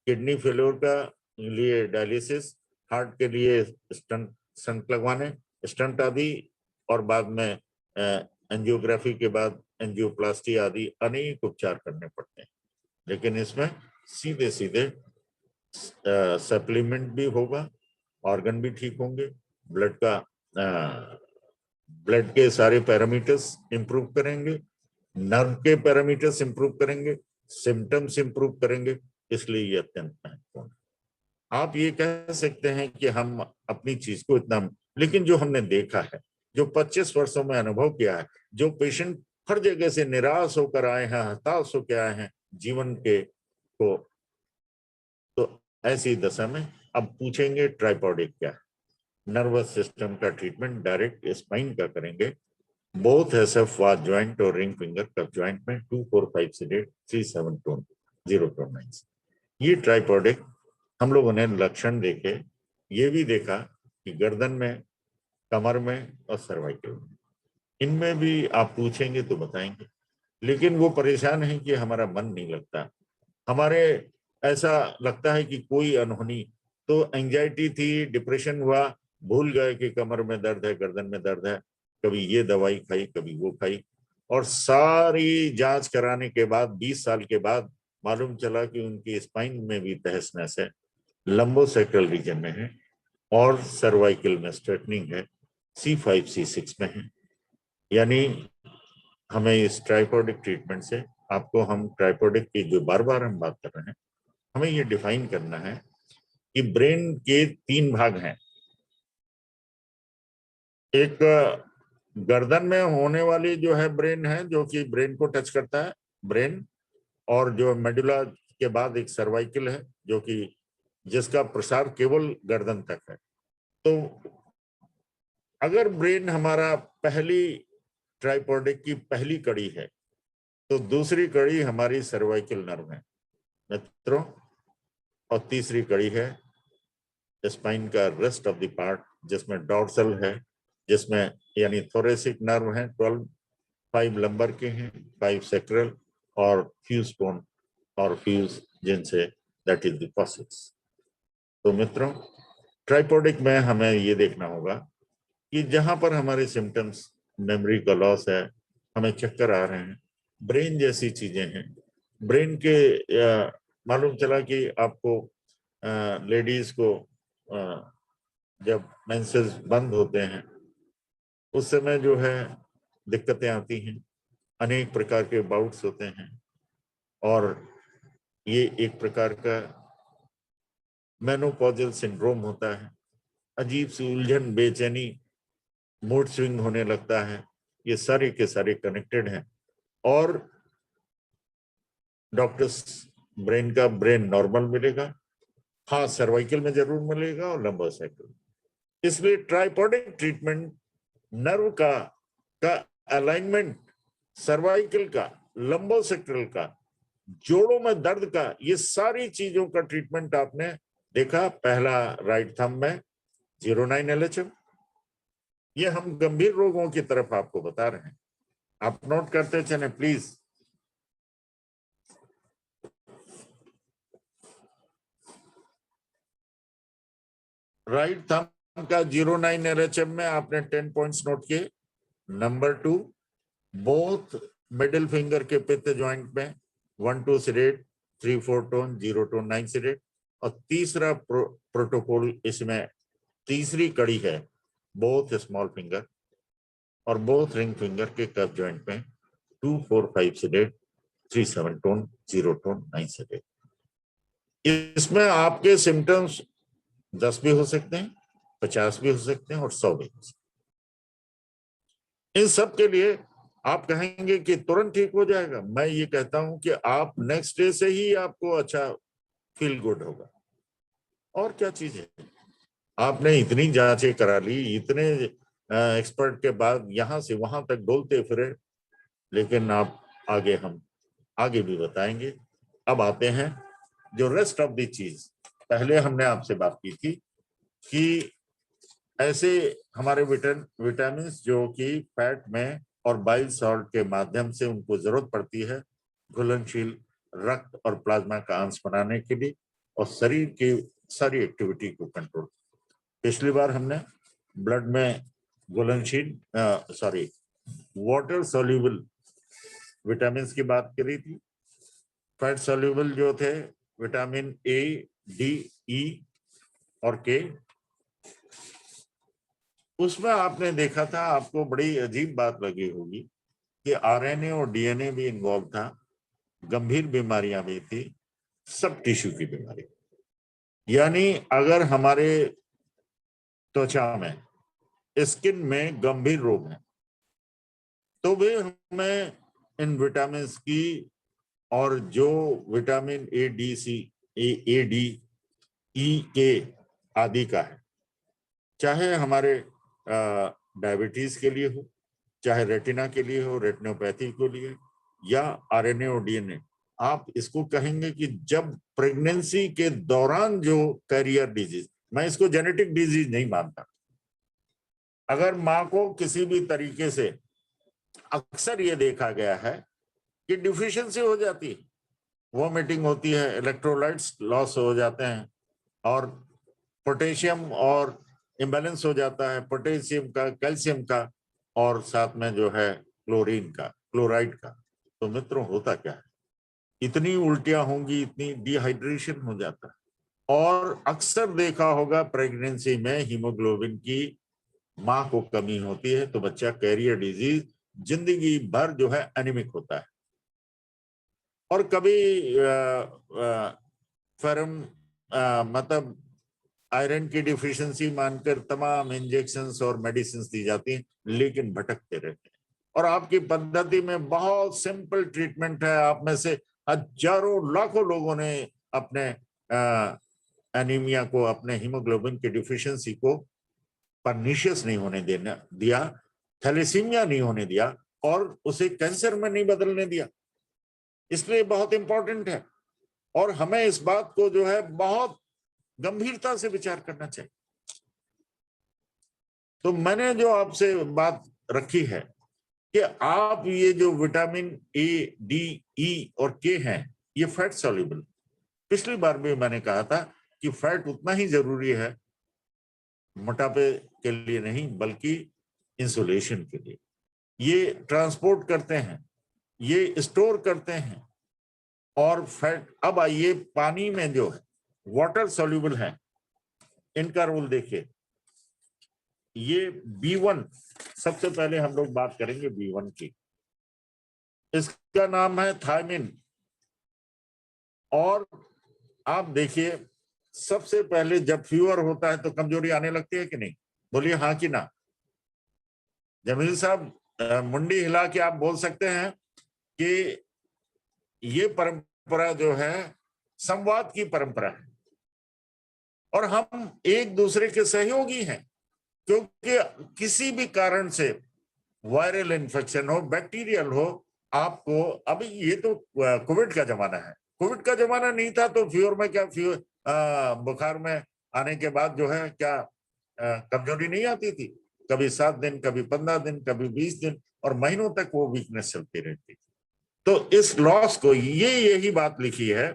किडनी फेल्योर का लिए डायलिसिस, हार्ट के लिए स्टंट लगवाने, स्टंट आदि, और बाद में एंजियोग्राफी के बाद एंजियोप्लास्टी आदि अनेक उपचार करने पड़ते हैं। लेकिन इसमें सीधे सीधे सप्लीमेंट भी होगा, ऑर्गन भी ठीक होंगे, ब्लड के सारे पैरामीटर्स इंप्रूव करेंगे, नर्व के पैरामीटर्स इंप्रूव करेंगे, सिम्टम्स इंप्रूव करेंगे, इसलिए ये अत्यंत महत्वपूर्ण है। आप ये कह सकते हैं कि हम अपनी चीज को इतना, लेकिन जो हमने देखा है, जो 25 वर्षों में अनुभव किया है, जो पेशेंट हर जगह से निराश होकर आए हैं, हताश होकर आए हैं जीवन के को, तो ऐसी दशा में अब पूछेंगे ट्राइपॉडिक क्या है। नर्वस सिस्टम का ट्रीटमेंट डायरेक्ट स्पाइन का करेंगे, बोथ एसएफ वाद ज्वाइंट और रिंग फिंगर कप ज्वाइंट में 2, 4, 5 से 3, 7 टोन 0 टोन 9। ये ट्राइपॉडिक हम लोगों ने लक्षण देखे, ये भी देखा कि गर्दन में, कमर में और सर्वाइकल में, इनमें भी आप पूछेंगे तो बताएंगे। लेकिन वो परेशान है कि हमारा मन नहीं लगता, हमारे ऐसा लगता है कि कोई अनहोनी, तो एंजाइटी थी, डिप्रेशन हुआ, भूल गए कि कमर में दर्द है, गर्दन में दर्द है, कभी ये दवाई खाई, कभी वो खाई, और सारी जांच कराने के बाद 20 साल के बाद मालूम चला कि उनकी स्पाइन में भी तहस नहस है, लंबोसेक्रल रीजन में है और सर्वाइकल में स्ट्रेटनिंग है, C5 C6 में है। यानी हमें इस ट्राइपॉडिक ट्रीटमेंट से, आपको हम ट्राइपॉडिक की जो बार बार हम बात कर रहे हैं, हमें ये डिफाइन करना है कि ब्रेन के 3 भाग हैं। एक गर्दन में होने वाली जो है ब्रेन है, जो कि ब्रेन को टच करता है, ब्रेन, और जो मेडुला के बाद एक सर्वाइकल है, जो कि जिसका प्रसार केवल गर्दन तक है। तो अगर ब्रेन हमारा पहली ट्राइपॉडिक की पहली कड़ी है, तो दूसरी कड़ी हमारी सर्वाइकल नर्व है मित्रों, और तीसरी कड़ी है स्पाइन का रेस्ट ऑफ द पार्ट, जिसमें डॉर्सल है, जिसमें यानी थोरेसिक नर्व है 12, 5 लंबर के हैं, 5 सेक्रल और फ्यूज बोन और फ्यूज जिनसे, दैट इज द फॉसिल्स। तो मित्रों, ट्राइपॉडिक में हमें ये देखना होगा कि जहां पर हमारे सिम्टम्स, मेमोरी का लॉस है, हमें चक्कर आ रहे हैं, ब्रेन जैसी चीजें हैं, ब्रेन के मालूम चला कि आपको लेडीज को जब मेंसेस बंद होते हैं उस समय जो है दिक्कतें आती हैं, अनेक प्रकार के बाउट्स होते हैं, और ये एक प्रकार का मेनोपॉजल सिंड्रोम होता है, अजीब सी उलझन, बेचैनी, मूड स्विंग होने लगता है, ये सारे के सारे कनेक्टेड हैं। और डॉक्टर्स ब्रेन का ब्रेन नॉर्मल मिलेगा, हाँ सर्वाइकल में जरूर मिलेगा और लंबोसेक्रल। इसलिए ट्राइपॉडिक ट्रीटमेंट नर्व का अलाइनमेंट, सर्वाइकल का, लंबोसेक्रल का, जोड़ों में दर्द का, ये सारी चीजों का ट्रीटमेंट आपने देखा। पहला राइट थंब में 09 LHM, ये हम गंभीर रोगों की तरफ आपको बता रहे हैं, आप नोट करते चले प्लीज। राइट थंब का 09 LHM में आपने 10 पॉइंट्स नोट किए। नंबर 2, बोथ मिडिल फिंगर के पित्त ज्वाइंट में 1, 2 सेडेट, 3, 4 टोन, 0 टोन 9 सेडेट। और तीसरा प्रोटोकॉल, इसमें तीसरी कड़ी है, बोथ स्मॉल फिंगर और बोथ रिंग फिंगर के कप ज्वाइंट में 2, 4, 5 सेडेट, 3, 7 टोन, 0 टोन 9 सेडेट। इसमें आपके सिम्टम्स 10 भी हो सकते हैं, 50 भी हो सकते हैं और 100 भी हो सकते हैं। इन सब के लिए आप कहेंगे कि तुरंत ठीक हो जाएगा, मैं ये कहता हूं कि आप नेक्स्ट डे से ही आपको अच्छा फील गुड होगा। और क्या चीज है, आपने इतनी जांचें करा ली, इतने एक्सपर्ट के बाद यहां से वहां तक डोलते फिरे, लेकिन आप आगे, हम आगे भी बताएंगे। अब आते हैं जो रेस्ट ऑफ द चीज, पहले हमने आपसे बात की थी कि ऐसे हमारे विटामिन जो कि फैट में और बाइल सॉल्ट के माध्यम से उनको जरूरत पड़ती है घुलनशील रक्त और प्लाज्मा का अंश बनाने के लिए और शरीर की सारी एक्टिविटी को कंट्रोल। पिछली बार हमने ब्लड में घुलनशील वाटर सोल्यूबल विटामिन की बात करी थी। फैट सोल्यूबल जो थे विटामिन ए डी, ई और के, उसमें आपने देखा था, आपको बड़ी अजीब बात लगी होगी कि आरएनए और डीएनए भी इन्वॉल्व था, गंभीर बीमारियां भी थी, सब टिश्यू की बीमारी। यानी अगर हमारे त्वचा में, स्किन में गंभीर रोग है तो भी हमें इन विटामिन की, और जो vitamin A, D, C, A, D, E, K आदि का है, चाहे हमारे डायबिटीज के लिए हो, चाहे रेटिना के लिए हो, रेटिनोपैथी के लिए, या आरएनए और डीएनए, आप इसको कहेंगे कि जब प्रेगनेंसी के दौरान जो कैरियर डिजीज, मैं इसको जेनेटिक डिजीज नहीं मानता, अगर माँ को किसी भी तरीके से, अक्सर ये देखा गया है कि डिफिशियंसी हो जाती है, वोमिटिंग होती है, इलेक्ट्रोलाइट्स लॉस हो जाते हैं, और पोटेशियम और इम्बैलेंस हो जाता है, पोटेशियम का, कैल्शियम का, और साथ में जो है क्लोरीन का, क्लोराइड का। तो मित्रों होता क्या है, इतनी उल्टियां होंगी, इतनी डिहाइड्रेशन हो जाता है। और अक्सर देखा होगा प्रेगनेंसी में हीमोग्लोबिन की मां को कमी होती है तो बच्चा कैरियर डिजीज जिंदगी भर जो है एनीमिक होता है। और कभी फेरम मतलब आयरन की डिफिशियंसी मानकर तमाम इंजेक्शंस और मेडिसिन दी जाती हैं, लेकिन भटकते रहते हैं। और आपकी पद्धति में बहुत सिंपल ट्रीटमेंट है, आप में से हजारों लाखों लोगों ने अपने एनीमिया को, अपने हीमोग्लोबिन की डिफिशियंसी को परनिशियस नहीं होने दिया, थैलेसीमिया नहीं होने दिया, और उसे कैंसर में नहीं बदलने दिया। इसलिए बहुत इंपॉर्टेंट है, और हमें इस बात को जो है बहुत गंभीरता से विचार करना चाहिए। तो मैंने जो आपसे बात रखी है कि आप ये जो विटामिन ए, डी, ई और के हैं, ये फैट सॉल्युबल। पिछली बार भी मैंने कहा था कि फैट उतना ही जरूरी है मोटापे के लिए नहीं, बल्कि इंसुलेशन के लिए। ये ट्रांसपोर्ट करते हैं, ये स्टोर करते हैं, और फैट। अब आइए पानी में जो है वाटर सॉल्युबल है, इनका रोल देखिए। ये B1, सबसे पहले हम लोग बात करेंगे B1 की। इसका नाम है थायमिन। और आप देखिए, सबसे पहले जब फीवर होता है तो कमजोरी आने लगती है कि नहीं? बोलिए हाँ कि ना। जमील साहब मुंडी हिला के आप बोल सकते हैं कि ये परंपरा जो है संवाद की परंपरा है, और हम एक दूसरे के सहयोगी हैं, क्योंकि किसी भी कारण से वायरल इन्फेक्शन हो, बैक्टीरियल हो, आपको, अभी ये तो कोविड का जमाना है, कोविड का जमाना नहीं था तो फीवर में क्या, बुखार में आने के बाद जो है क्या कमजोरी नहीं आती थी? कभी 7 दिन, कभी 15 दिन, कभी 20 दिन, और महीनों तक वो वीकनेस चलती रहती। तो इस लॉस को, यही बात लिखी है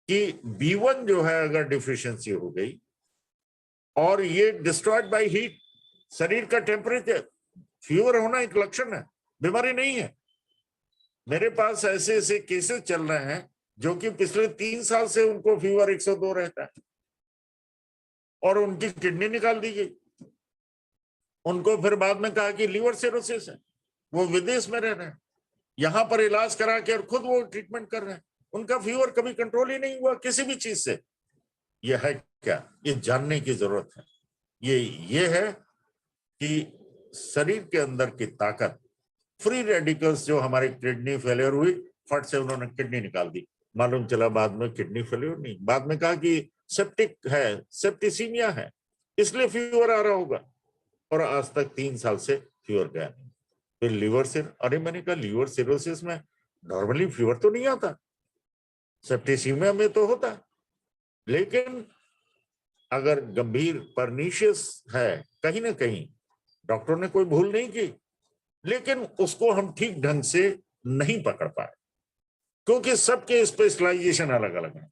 कि B1 जो है अगर डिफिशियंसी हो गई, और ये डिस्ट्रॉयड बाय हीट, शरीर का टेम्परेचर, फीवर होना एक लक्षण है, बीमारी नहीं है। मेरे पास ऐसे ऐसे केसेस चल रहे हैं जो कि पिछले 3 साल से उनको फीवर 102 रहता है, और उनकी किडनी निकाल दी गई। उनको फिर बाद में कहा कि लीवर सिरोसिस है, वो विदेश में रह रहे हैं, यहां पर इलाज करा के और खुद वो ट्रीटमेंट कर रहे हैं, उनका फीवर कभी कंट्रोल ही नहीं हुआ किसी भी चीज से। ये है क्या? ये जानने की जरूरत है। ये है कि शरीर के अंदर की ताकत, फ्री रेडिकल्स जो हमारे किडनी फेलियर हुई, फट से उन्होंने किडनी निकाल दी, मालूम चला बाद में किडनी फेलियर नहीं, बाद में कहा कि सेप्टिक है, सेप्टिसीमिया है, इसलिए फीवर आ रहा होगा, और आज तक 3 साल से फीवर गया नहीं। फिर लीवर सिर, अरे मैंने कहा लीवर सिरोसिस में नॉर्मली फीवर तो नहीं आता, सेप्टिसीमिया में तो होता, लेकिन अगर गंभीर परनीशियस है, कहीं ना कहीं डॉक्टर ने कोई भूल नहीं की, लेकिन उसको हम ठीक ढंग से नहीं पकड़ पाए, क्योंकि सबके स्पेशलाइजेशन अलग अलग है।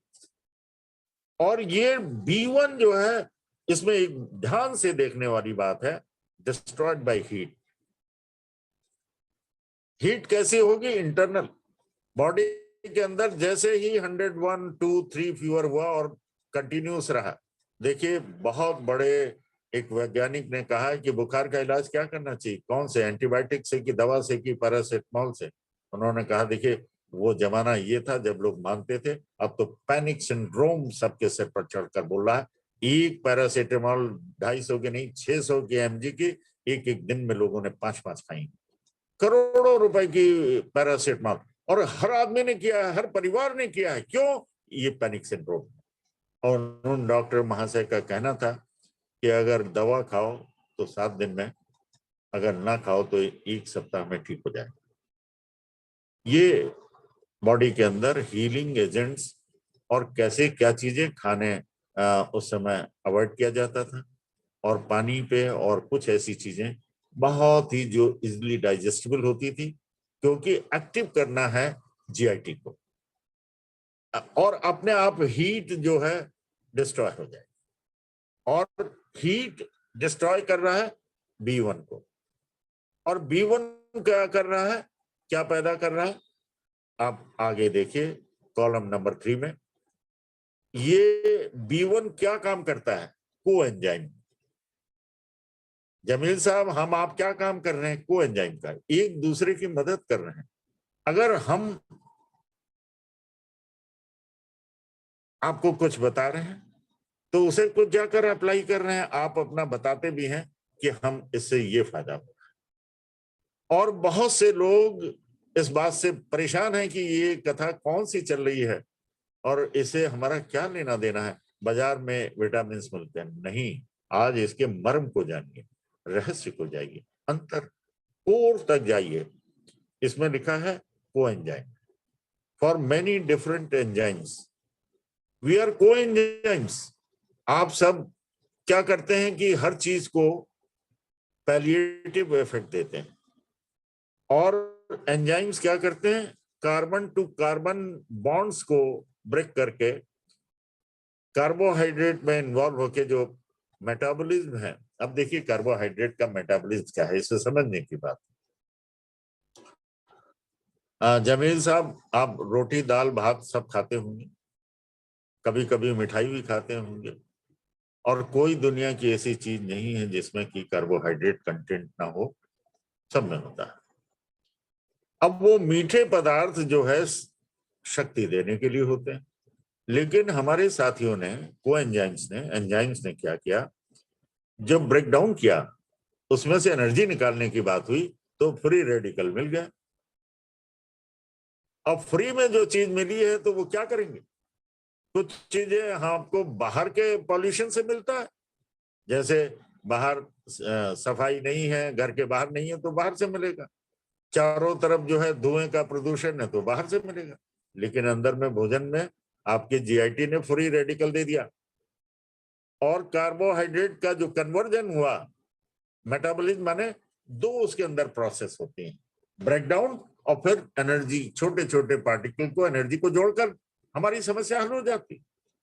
और ये B1 जो है, इसमें एक ध्यान से देखने वाली बात है, डिस्ट्रॉयड बाय हीट। हीट कैसे होगी? इंटरनल बॉडी के अंदर जैसे ही 100, 1, 2, 3 फीवर हुआ और कंटिन्यूस रहा। देखिए बहुत बड़े एक वैज्ञानिक ने कहा है कि बुखार का इलाज क्या करना चाहिए, कौन से, एंटीबायोटिक से कि दवा से कि पैरासिटामोल से। उन्होंने कहा देखिए वो जमाना ये था जब लोग मानते थे, अब तो पैनिक सिंड्रोम सबके सिर पर चढ़कर बोल रहा है। एक पैरासिटामोल 250 की नहीं 600 की mg की एक एक दिन में लोगों ने 5-5 खाई, करोड़ों रुपए की पैरासिटामोल, और हर आदमी ने किया है, हर परिवार ने किया है। क्यों? ये पैनिक सिंड्रोम। और उन डॉक्टर महाशय का कहना था कि अगर दवा खाओ तो 7 दिन में, अगर ना खाओ तो 1 सप्ताह में ठीक हो जाए। ये बॉडी के अंदर हीलिंग एजेंट्स और कैसे क्या चीजें खाने उस समय अवॉइड किया जाता था, और पानी पे और कुछ ऐसी चीजें बहुत ही जो इजिली डाइजेस्टेबल होती थी, क्योंकि एक्टिव करना है जीआईटी को, और अपने आप हीट जो है डिस्ट्रॉय हो जाए। और हीट डिस्ट्रॉय कर रहा है B1 को, और B1 क्या कर रहा है, क्या पैदा कर रहा है, आप आगे देखिए कॉलम नंबर 3 में। ये B1 क्या काम करता है, कोएंजाइम। जमील साहब हम आप क्या काम कर रहे हैं, कोएंजाइम का, एक दूसरे की मदद कर रहे हैं। अगर हम आपको कुछ बता रहे हैं तो उसे कुछ जाकर अप्लाई कर रहे हैं, आप अपना बताते भी हैं कि हम इससे ये फायदा हो रहा है। और बहुत से लोग इस बात से परेशान हैं कि ये कथा कौन सी चल रही है और इसे हमारा क्या लेना देना है, बाजार में विटामिन मिलते हैं। नहीं, आज इसके मर्म को जानिए, रहस्य को जाइए, अंतर कोर तक जाइए। इसमें लिखा है coenzyme, for many different enzymes we are coenzymes. आप सब क्या करते हैं कि हर चीज को पैलिएटिव इफेक्ट देते हैं, और एंजाइम्स क्या करते हैं, कार्बन टू कार्बन बॉन्ड्स को ब्रेक करके कार्बोहाइड्रेट में इन्वॉल्व होके जो मेटाबॉलिज्म है। अब देखिए कार्बोहाइड्रेट का मेटाबॉलिज्म क्या है, इसे समझने की बात। जमील साहब आप रोटी दाल भात सब खाते होंगे, कभी कभी मिठाई भी खाते होंगे, और कोई दुनिया की ऐसी चीज नहीं है जिसमें कि कार्बोहाइड्रेट कंटेंट ना हो, सब में होता है। अब वो मीठे पदार्थ जो है शक्ति देने के लिए होते हैं, लेकिन हमारे साथियों ने एंजाइम्स ने क्या किया, जब ब्रेक डाउन किया उसमें से एनर्जी निकालने की बात हुई तो फ्री रेडिकल मिल गया। अब फ्री में जो चीज मिली है तो वो क्या करेंगे, कुछ चीजें आपको बाहर के पॉल्यूशन से मिलता है, जैसे बाहर सफाई नहीं है, घर के बाहर नहीं है तो बाहर से मिलेगा, चारों तरफ जो है धुएं का प्रदूषण है तो बाहर से मिलेगा। लेकिन अंदर में भोजन में आपके जीआईटी ने फ्री रेडिकल दे दिया, और कार्बोहाइड्रेट का जो कन्वर्जन हुआ, मेटाबॉलिज्म माने दो उसके अंदर प्रोसेस होती हैं, ब्रेकडाउन और फिर एनर्जी, छोटे छोटे पार्टिकल को एनर्जी को जोड़कर हमारी समस्या हल हो जाती।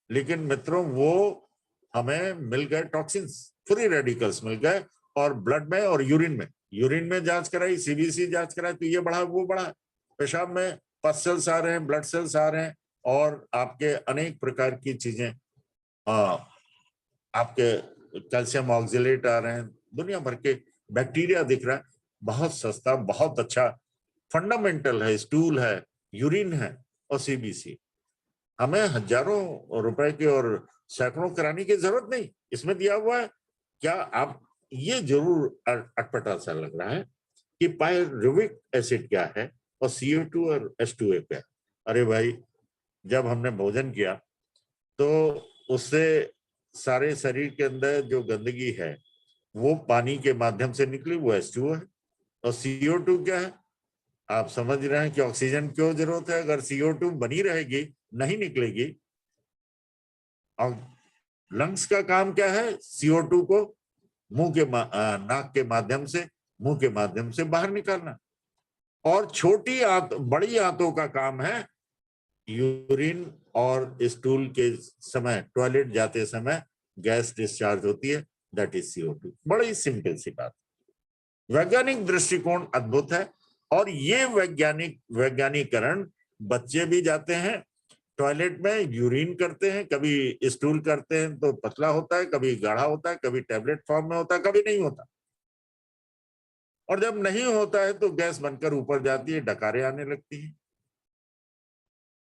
लेकिन मित्रों वो हमें मिल गए टॉक्सिन्स, फ्री रेडिकल्स मिल गए, और ब्लड में और यूरिन में जांच कराई, सीबीसी जांच कराई तो ये बढ़ा वो बढ़ा, पेशाब में पस सेल्स आ रहे हैं, ब्लड सेल्स आ रहे हैं, और आपके अनेक प्रकार की चीजें, आपके कैल्शियम ऑक्जेलेट आ रहे हैं, दुनिया भर के बैक्टीरिया दिख रहा है। बहुत सस्ता, बहुत अच्छा फंडामेंटल है, स्टूल है, यूरिन है और सीबीसी। हमें हजारों रुपए की और सैकड़ों कराने की जरूरत नहीं, इसमें दिया हुआ है। क्या आप ये जरूर अटपटा सा लग रहा है कि पायरुविक एसिड क्या है और CO2 और H2A क्या है। अरे भाई, जब हमने भोजन किया तो उससे सारे शरीर के अंदर जो गंदगी है वो पानी के माध्यम से निकली, वो H2O है, और CO2 क्या है, आप समझ रहे हैं कि ऑक्सीजन क्यों जरूरत है। अगर CO2 बनी रहेगी, नहीं निकलेगी, और लंग्स का काम क्या है, CO2 को मुंह के नाक के माध्यम से, मुंह के माध्यम से बाहर निकालना, और छोटी बड़ी आंतों का काम है यूरिन और स्टूल के समय, टॉयलेट जाते समय गैस डिस्चार्ज होती है, दैट इज CO2। बड़ी सिंपल सी बात। वैज्ञानिक दृष्टिकोण अद्भुत है, और ये वैज्ञानिकरण बच्चे भी जाते हैं टॉयलेट में यूरिन करते हैं, कभी स्टूल करते हैं तो पतला होता है, कभी गाढ़ा होता है, कभी टैबलेट फॉर्म में होता है, कभी नहीं होता। और जब नहीं होता है तो गैस बनकर ऊपर जाती है, डकारें आने लगती हैं।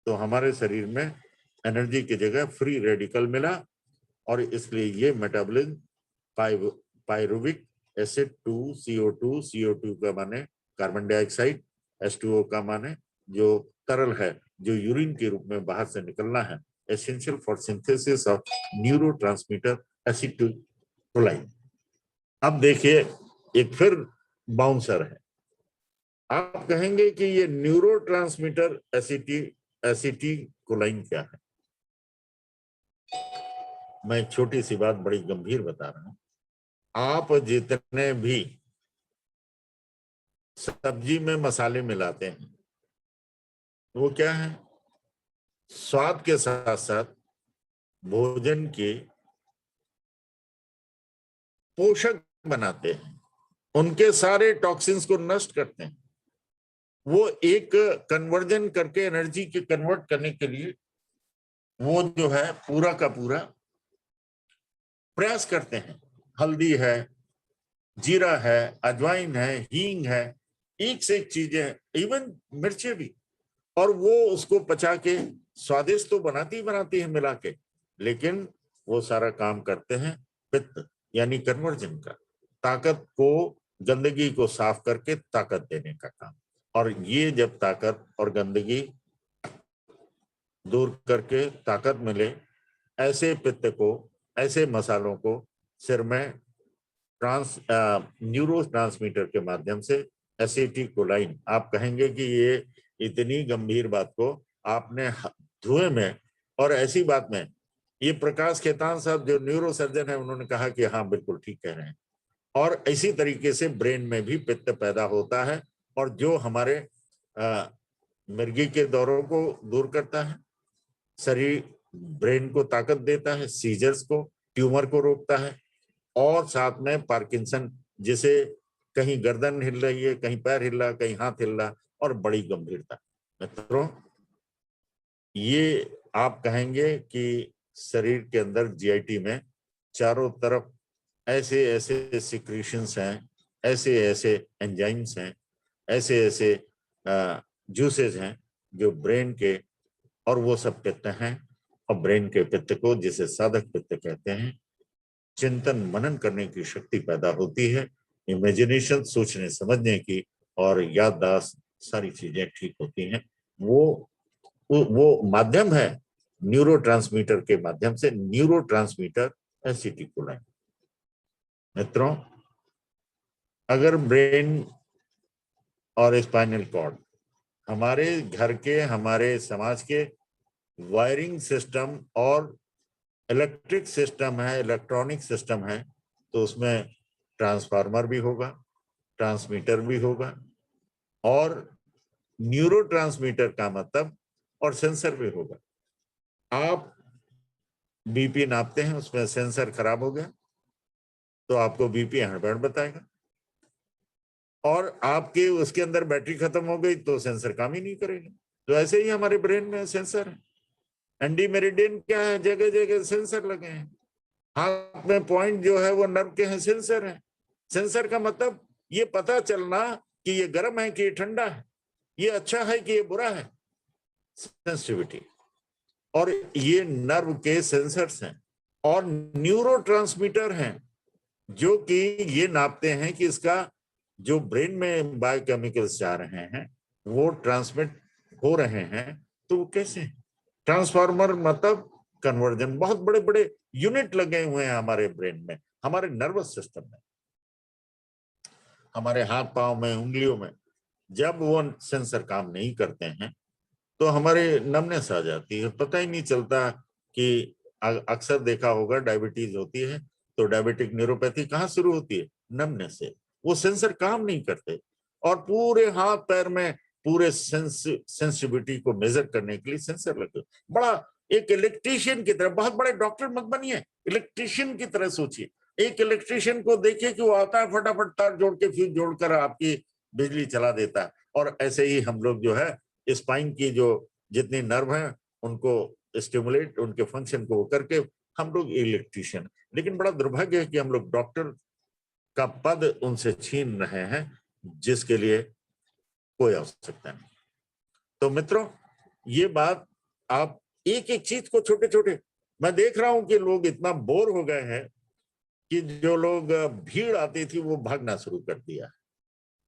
तो हमारे शरीर में एनर्जी की जगह फ्री रेडिकल मिला और इसलिए ये metabolism pyruvic acid 2 CO2, CO2 का माने कार्बन डाइऑक्साइड, H2O का माने जो तरल है, जो यूरिन के रूप में बाहर से निकलना है, essential for synthesis of neurotransmitter acetylcholine. अब देखिए एक फिर बाउंसर है। आप कहेंगे कि ये न्यूरोट्रांसमीटर एसिटिलकोलाइन क्या है? मैं एक छोटी सी बात बड़ी गंभीर बता रहा हूं। आप जितने भी सब्जी में मसाले मिलाते हैं वो क्या है? स्वाद के साथ साथ भोजन के पोषक बनाते हैं, उनके सारे टॉक्सिन्स को नष्ट करते हैं। वो एक कन्वर्जन करके एनर्जी के कन्वर्ट करने के लिए वो जो है पूरा का पूरा प्रयास करते हैं। हल्दी है, जीरा है, अजवाइन है, हींग है, एक से एक चीजें, इवन मिर्चें भी, और वो उसको पचा के स्वादिष्ट तो बनाती है मिला के, लेकिन वो सारा काम करते हैं पित्त यानी कन्वर्जन का, ताकत को, गंदगी को साफ करके ताकत देने का काम। और ये जब ताकत और गंदगी दूर करके ताकत मिले, ऐसे पित्त को, ऐसे मसालों को सिर में न्यूरोट्रांसमीटर के माध्यम से एसिटिलकोलाइन, आप कहेंगे कि ये इतनी गंभीर बात को आपने धुएं में और ऐसी बात में, ये प्रकाश खेतान साहब जो न्यूरो सर्जन है उन्होंने कहा कि हाँ बिल्कुल ठीक कह रहे हैं। और इसी तरीके से ब्रेन में भी पित्त पैदा होता है और जो हमारे मिर्गी के दौरों को दूर करता है, शरीर ब्रेन को ताकत देता है, सीजर्स को, ट्यूमर को रोकता है, और साथ में पार्किंसन, जिसे कहीं गर्दन हिल रही है, कहीं पैर हिल रहा, कहीं हाथ हिल रहा, और बड़ी गंभीरता। मित्रों, ये आप कहेंगे कि शरीर के अंदर जीआईटी में चारों तरफ ऐसे ऐसे सिक्रीशंस हैं, ऐसे ऐसे एंजाइम्स हैं, ऐसे ऐसे जूसेस हैं जो ब्रेन के, और वो सब पित्त हैं। और ब्रेन के पित्त को, जिसे साधक पित्त कहते हैं, चिंतन मनन करने की शक्ति पैदा होती है, इमेजिनेशन, सोचने समझने की, और याददाश्त, सारी चीजें ठीक होती हैं। वो माध्यम है न्यूरोट्रांसमीटर के माध्यम से, न्यूरोट्रांसमीटर एसिटिलकोलाइन। मित्रों, अगर ब्रेन और स्पाइनल कॉर्ड हमारे घर के, हमारे समाज के वायरिंग सिस्टम और इलेक्ट्रिक सिस्टम है, इलेक्ट्रॉनिक सिस्टम है, तो उसमें ट्रांसफार्मर भी होगा, ट्रांसमीटर भी होगा, और न्यूरोट्रांसमीटर का मतलब और सेंसर भी होगा। आप बीपी नापते हैं, उसमें सेंसर खराब हो गया तो आपको बीपी हड़बड़ बताएगा, और आपके उसके अंदर बैटरी खत्म हो गई तो सेंसर काम ही नहीं करेगा। तो ऐसे ही हमारे ब्रेन में सेंसर है। एंडी मेरिडियन क्या है? जगह जगह सेंसर लगे हैं। हाथ में पॉइंट जो है वो नर्व के हैं, सेंसर है। सेंसर का मतलब ये पता चलना कि ये गर्म है कि ये ठंडा है, ये अच्छा है कि ये बुरा है, सेंसिटिविटी। और ये नर्व के सेंसर्स हैं। और न्यूरोट्रांसमीटर हैं जो कि ये नापते हैं कि इसका जो ब्रेन में बायोकेमिकल्स जा रहे हैं वो ट्रांसमिट हो रहे हैं, तो वो कैसे? ट्रांसफार्मर मतलब कन्वर्जन। बहुत बड़े बड़े यूनिट लगे हुए हैं हमारे ब्रेन में, हमारे नर्वस सिस्टम में, हमारे हाथ पांव में, उंगलियों में। जब वो सेंसर काम नहीं करते हैं तो हमारे नमनेस आ जाती है, पता ही नहीं चलता कि अक्सर देखा होगा डायबिटीज होती है तो डायबिटिक न्यूरोपैथी कहाँ शुरू होती है? नमनेस से। वो सेंसर काम नहीं करते, और पूरे हाथ पैर में पूरे सेंसिटिविटी को मेजर करने के लिए सेंसर लगे। बड़ा एक इलेक्ट्रीशियन की तरह, बहुत बड़े डॉक्टर मत बनिए, इलेक्ट्रीशियन की तरह सोचिए। एक इलेक्ट्रीशियन को देखिए कि वो आता है फटाफट तार जोड़ के फ्यूज जोड़कर आपकी बिजली चला देता है। और ऐसे ही हम लोग जो है स्पाइन की जो जितनी नर्व हैं उनको स्टिमुलेट, उनके फंक्शन को करके हम लोग इलेक्ट्रिशियन। लेकिन बड़ा दुर्भाग्य है कि हम लोग डॉक्टर का पद उनसे छीन रहे हैं जिसके लिए कोई आवश्यकता नहीं। तो मित्रों, ये बात आप एक एक चीज को छोटे छोटे, मैं देख रहा हूं कि लोग इतना बोर हो गए हैं कि जो लोग भीड़ आती थी वो भागना शुरू कर दिया।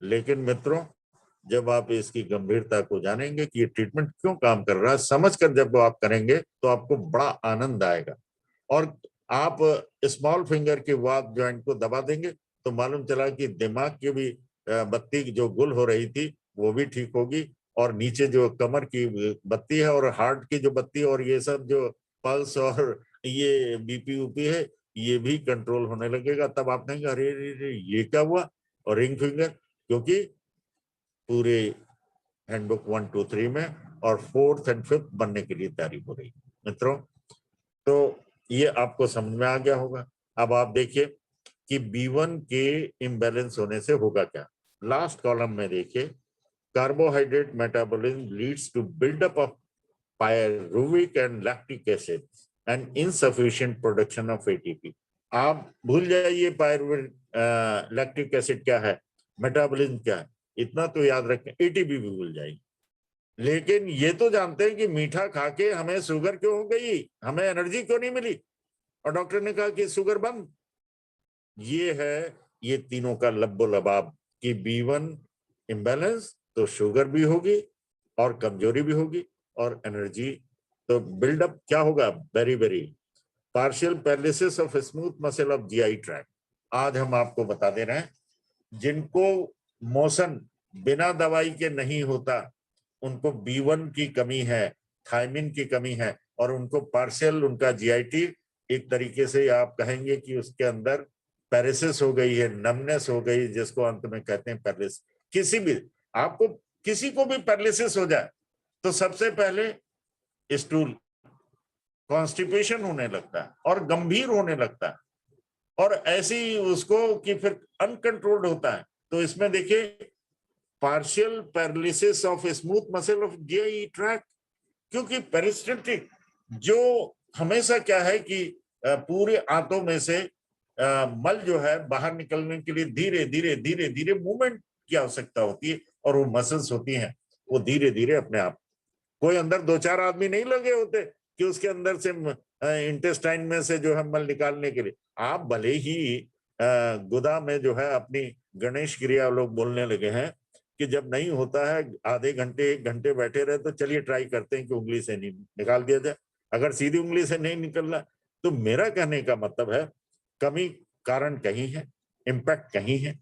लेकिन मित्रों, जब आप इसकी गंभीरता को जानेंगे कि ये ट्रीटमेंट क्यों काम कर रहा है, समझकर जब आप करेंगे तो आपको बड़ा आनंद आएगा। और आप स्मॉल फिंगर के वात जॉइंट को दबा देंगे तो मालूम चला कि दिमाग की भी बत्ती जो गुल हो रही थी वो भी ठीक होगी, और नीचे जो कमर की बत्ती है और हार्ट की जो बत्ती और ये सब जो पल्स और ये बीपी ऊपी है ये भी कंट्रोल होने लगेगा। तब आप कहेंगे अरे अरे ये क्या हुआ। और रिंग फिंगर, क्योंकि पूरे हैंडबुक 1, 2, 3 में और 4th और 5th बनने के लिए तैयारी हो रही। मित्रों, तो ये आपको समझ में आ गया होगा। अब आप देखिए कि B1 के इम्बैलेंस होने से होगा क्या। लास्ट कॉलम में देखिए, carbohydrate metabolism leads to buildup of pyruvic and lactic acid and insufficient production of ATP। आप भूल जाइए पायरुविक लैक्टिक एसिड क्या है, मेटाबॉलिज्म क्या है, इतना तो याद रखें, एटीपी भी भूल जाइए। लेकिन ये तो जानते हैं कि मीठा खा के हमें शुगर क्यों हो गई, हमें एनर्जी क्यों नहीं मिली, और डॉक्टर ने कहा कि शुगर बंद। ये है ये तीनों का लब्बो लबाब कि B1 इम्बैलेंस तो शुगर भी होगी और कमजोरी भी होगी और एनर्जी तो बिल्डअप क्या होगा, very very partial paralysis of smooth muscle of GI tract. आज हम आपको बता दे रहे हैं जिनको मोशन बिना दवाई के नहीं होता उनको B1 की कमी है, थायमिन की कमी है, और उनको पार्शियल उनका जीआईटी एक तरीके से आप कहेंगे कि उसके अंदर पैरालिसिस हो गई है, नमनेस हो गई, जिसको अंत में कहते हैं पैरालिसिस। किसी भी आपको किसी को भी पैरालिसिस हो जाए तो सबसे पहले स्टूल कॉन्स्टिपेशन होने लगता है और गंभीर होने लगता है, और ऐसी उसको कि फिर अनकंट्रोल्ड होता है। तो इसमें देखिए partial paralysis of smooth muscle of GI tract, क्योंकि पेरिस्टल्टिक जो हमेशा क्या है कि पूरे आंतों में से मल जो है बाहर निकलने के लिए धीरे धीरे धीरे धीरे मूवमेंट की आवश्यकता होती है, और वो मसल्स होती हैं वो धीरे धीरे अपने आप, कोई अंदर 2-4 आदमी नहीं लगे होते कि उसके अंदर से इंटेस्टाइन में से जो है मल निकालने के लिए। आप भले ही गुदा में जो है अपनी गणेश क्रिया लोग बोलने लगे हैं कि जब नहीं होता है आधे घंटे 1 घंटे बैठे रहे तो चलिए ट्राई करते हैं कि उंगली से नहीं निकाल दिया जाए। अगर सीधी उंगली से नहीं निकल रहा तो मेरा कहने का मतलब है कमी कारण कहीं है, इम्पैक्ट कहीं है।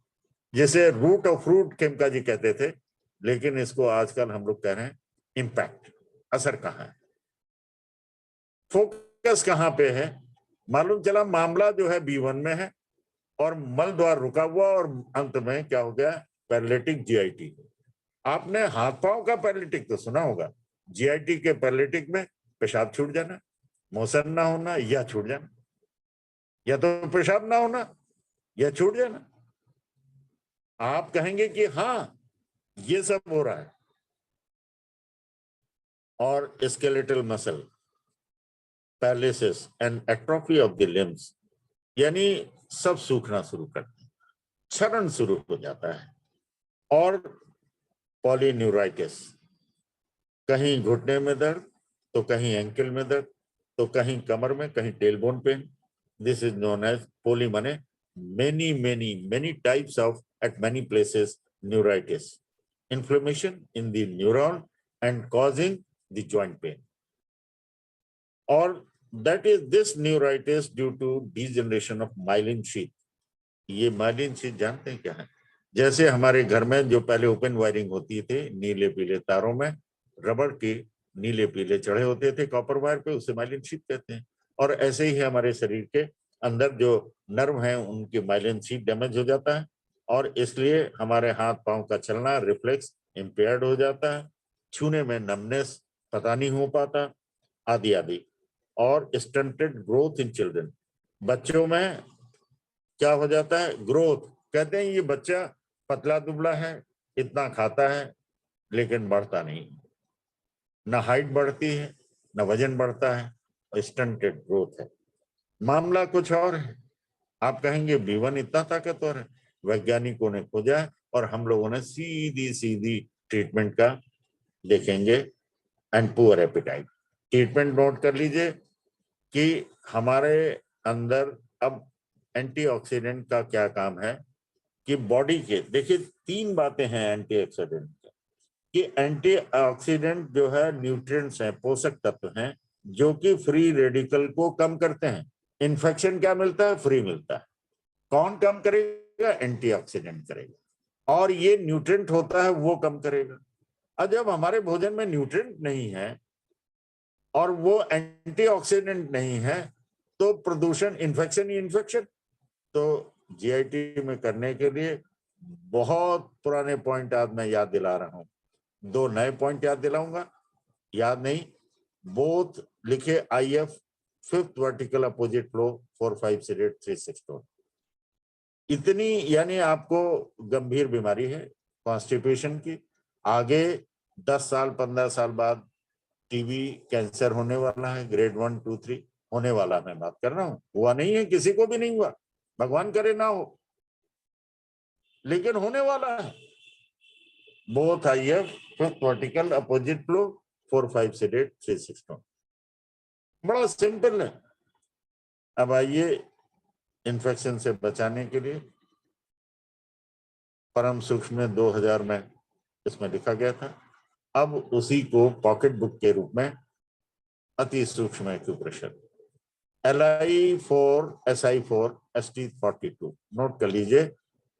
जैसे रूट ऑफ फ्रूट खेमका जी कहते थे, लेकिन इसको आजकल हम लोग कह रहे हैं इम्पैक्ट, असर कहाँ है, फोकस कहाँ पे है। मालूम चला मामला जो है B1 में है और मल द्वार रुका हुआ और अंत में क्या हो गया, पैरालिटिक जीआईटी। आपने हाथ पांव का पैरालिटिक तो सुना होगा, जीआईटी के पैरालिटिक में पेशाब छूट जाना, मोशन ना होना या छूट जाना, या तो पेशाब ना होना या छूट जाना। आप कहेंगे कि हाँ ये सब हो रहा है, और skeletal muscle paralysis and atrophy of the limbs, यानी सब सूखना शुरू करते हैं, क्षरण शुरू हो जाता है। और पॉलीन्यूराइटिस, कहीं घुटने में दर्द तो कहीं एंकल में दर्द तो कहीं कमर में, कहीं tailbone pain. This is known as poly माने many many many types of at many places neuritis, inflammation in the neuron and causing the joint pain, or that is this neuritis due to degeneration of myelin sheath। ये myelin sheath जानते हैं क्या है? जैसे हमारे घर में जो पहले ओपन वायरिंग होती थी, नीले पीले तारों में रबड़ के नीले पीले चढ़े होते थे कॉपर वायर पे, उसे माइलिन शीथ कहते हैं। और ऐसे ही हमारे शरीर के अंदर जो नर्व हैं उनकी माइलिन शीथ डैमेज हो जाता है, और इसलिए हमारे हाथ पांव का चलना रिफ्लेक्स इम्पेयर्ड हो जाता है, छूने में नमनेस पता नहीं हो पाता, आदि आदि। और स्टंटेड ग्रोथ इन चिल्ड्रन, बच्चों में क्या हो जाता है, ग्रोथ, कहते हैं ये बच्चा पतला दुबला है, इतना खाता है लेकिन बढ़ता नहीं, ना हाइट बढ़ती है न वजन बढ़ता है, स्टंटेड ग्रोथ है। मामला कुछ और है। आप कहेंगे B1 इतना ताकतवर है, वैज्ञानिकों ने खोजा है और हम लोगों ने सीधी सीधी ट्रीटमेंट का देखेंगे। And poor appetite, treatment note कर लीजिए कि हमारे अंदर अब एंटीऑक्सीडेंट का क्या काम है कि बॉडी के, देखिए 3 बातें हैं एंटीऑक्सीडेंट कि एंटीऑक्सीडेंट जो है न्यूट्रिएंट्स हैं, पोषक तत्व हैं जो कि फ्री रेडिकल को कम करते हैं। इन्फेक्शन क्या मिलता है? फ्री मिलता है। कौन कम करेगा? एंटीऑक्सीडेंट करेगा। और ये न्यूट्रिएंट होता है वो कम करेगा। अब जब हमारे भोजन में न्यूट्रिएंट नहीं है और वो एंटीऑक्सीडेंट नहीं है तो प्रदूषण, इन्फेक्शन ही इन्फेक्शन। तो जीआईटी में करने के लिए बहुत पुराने पॉइंट आज मैं याद दिला रहा हूं। 2 नए पॉइंट याद दिलाऊंगा, याद नहीं, बोथ लिखे IF 5th vertical opposite flow 4-5 seeded 3-6 इतनी, यानी आपको गंभीर बीमारी है कॉन्स्टिपेशन की, आगे 10 साल 15 साल बाद टीबी कैंसर होने वाला है, ग्रेड 1, 2, 3 होने वाला, मैं बात कर रहा हूं। हुआ नहीं है, किसी को भी नहीं हुआ, भगवान करे ना हो, लेकिन होने वाला है। Both IF 5th vertical opposite flow 4-5 seeded 3-6 बड़ा सिंपल है। अब आइए इन्फेक्शन से बचाने के लिए परम सूक्ष्म 2000 में इसमें लिखा गया था। अब उसी को पॉकेट बुक के रूप में अति सूक्ष्म acupressure LI4 SI4 ST42 note कर लीजिए।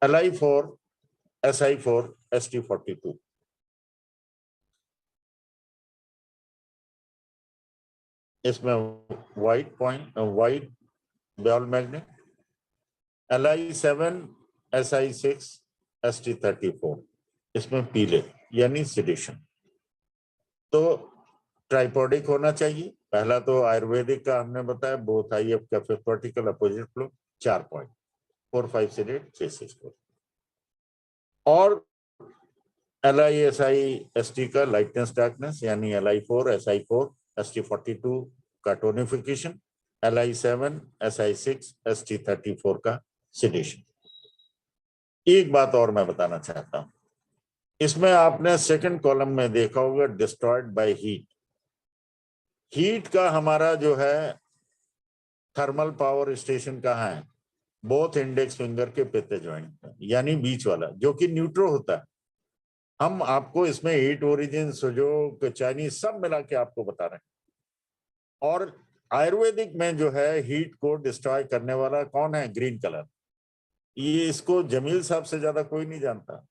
LI4 SI4 ST42 इसमें white point, white ball magnet. LI7 SI6 ST34 इसमें पीले, यानी सिडेशन। तो ट्राइपोडिक होना चाहिए। पहला तो आयुर्वेदिक का हमने बताया, बोथ IF का 5th vertical opposite flow 4 point 4-5 seeded 3-6 और LI-SI-ST का लाइटनेस डार्कनेस, यानी LI4 SI4 ST42 का टोनिफिकेशन, LI7 SI6 ST34 का सिडेशन। एक बात और मैं बताना चाहता हूं, इसमें आपने सेकंड कॉलम में देखा होगा डिस्ट्रॉयड बाय हीट। हीट का हमारा जो है थर्मल पावर स्टेशन कहाँ है? बोथ इंडेक्स फिंगर के पित्त ज्वाइंट, यानी बीच वाला, जो कि न्यूट्रो होता है। हम आपको इसमें हीट ओरिजिन, सुजोग, चाइनीज सब मिला के आपको बता रहे हैं। और आयुर्वेदिक में जो है हीट को डिस्ट्रॉय करने वाला कौन है? Green colour. ये इसको जमील साहब से ज्यादा कोई नहीं जानता,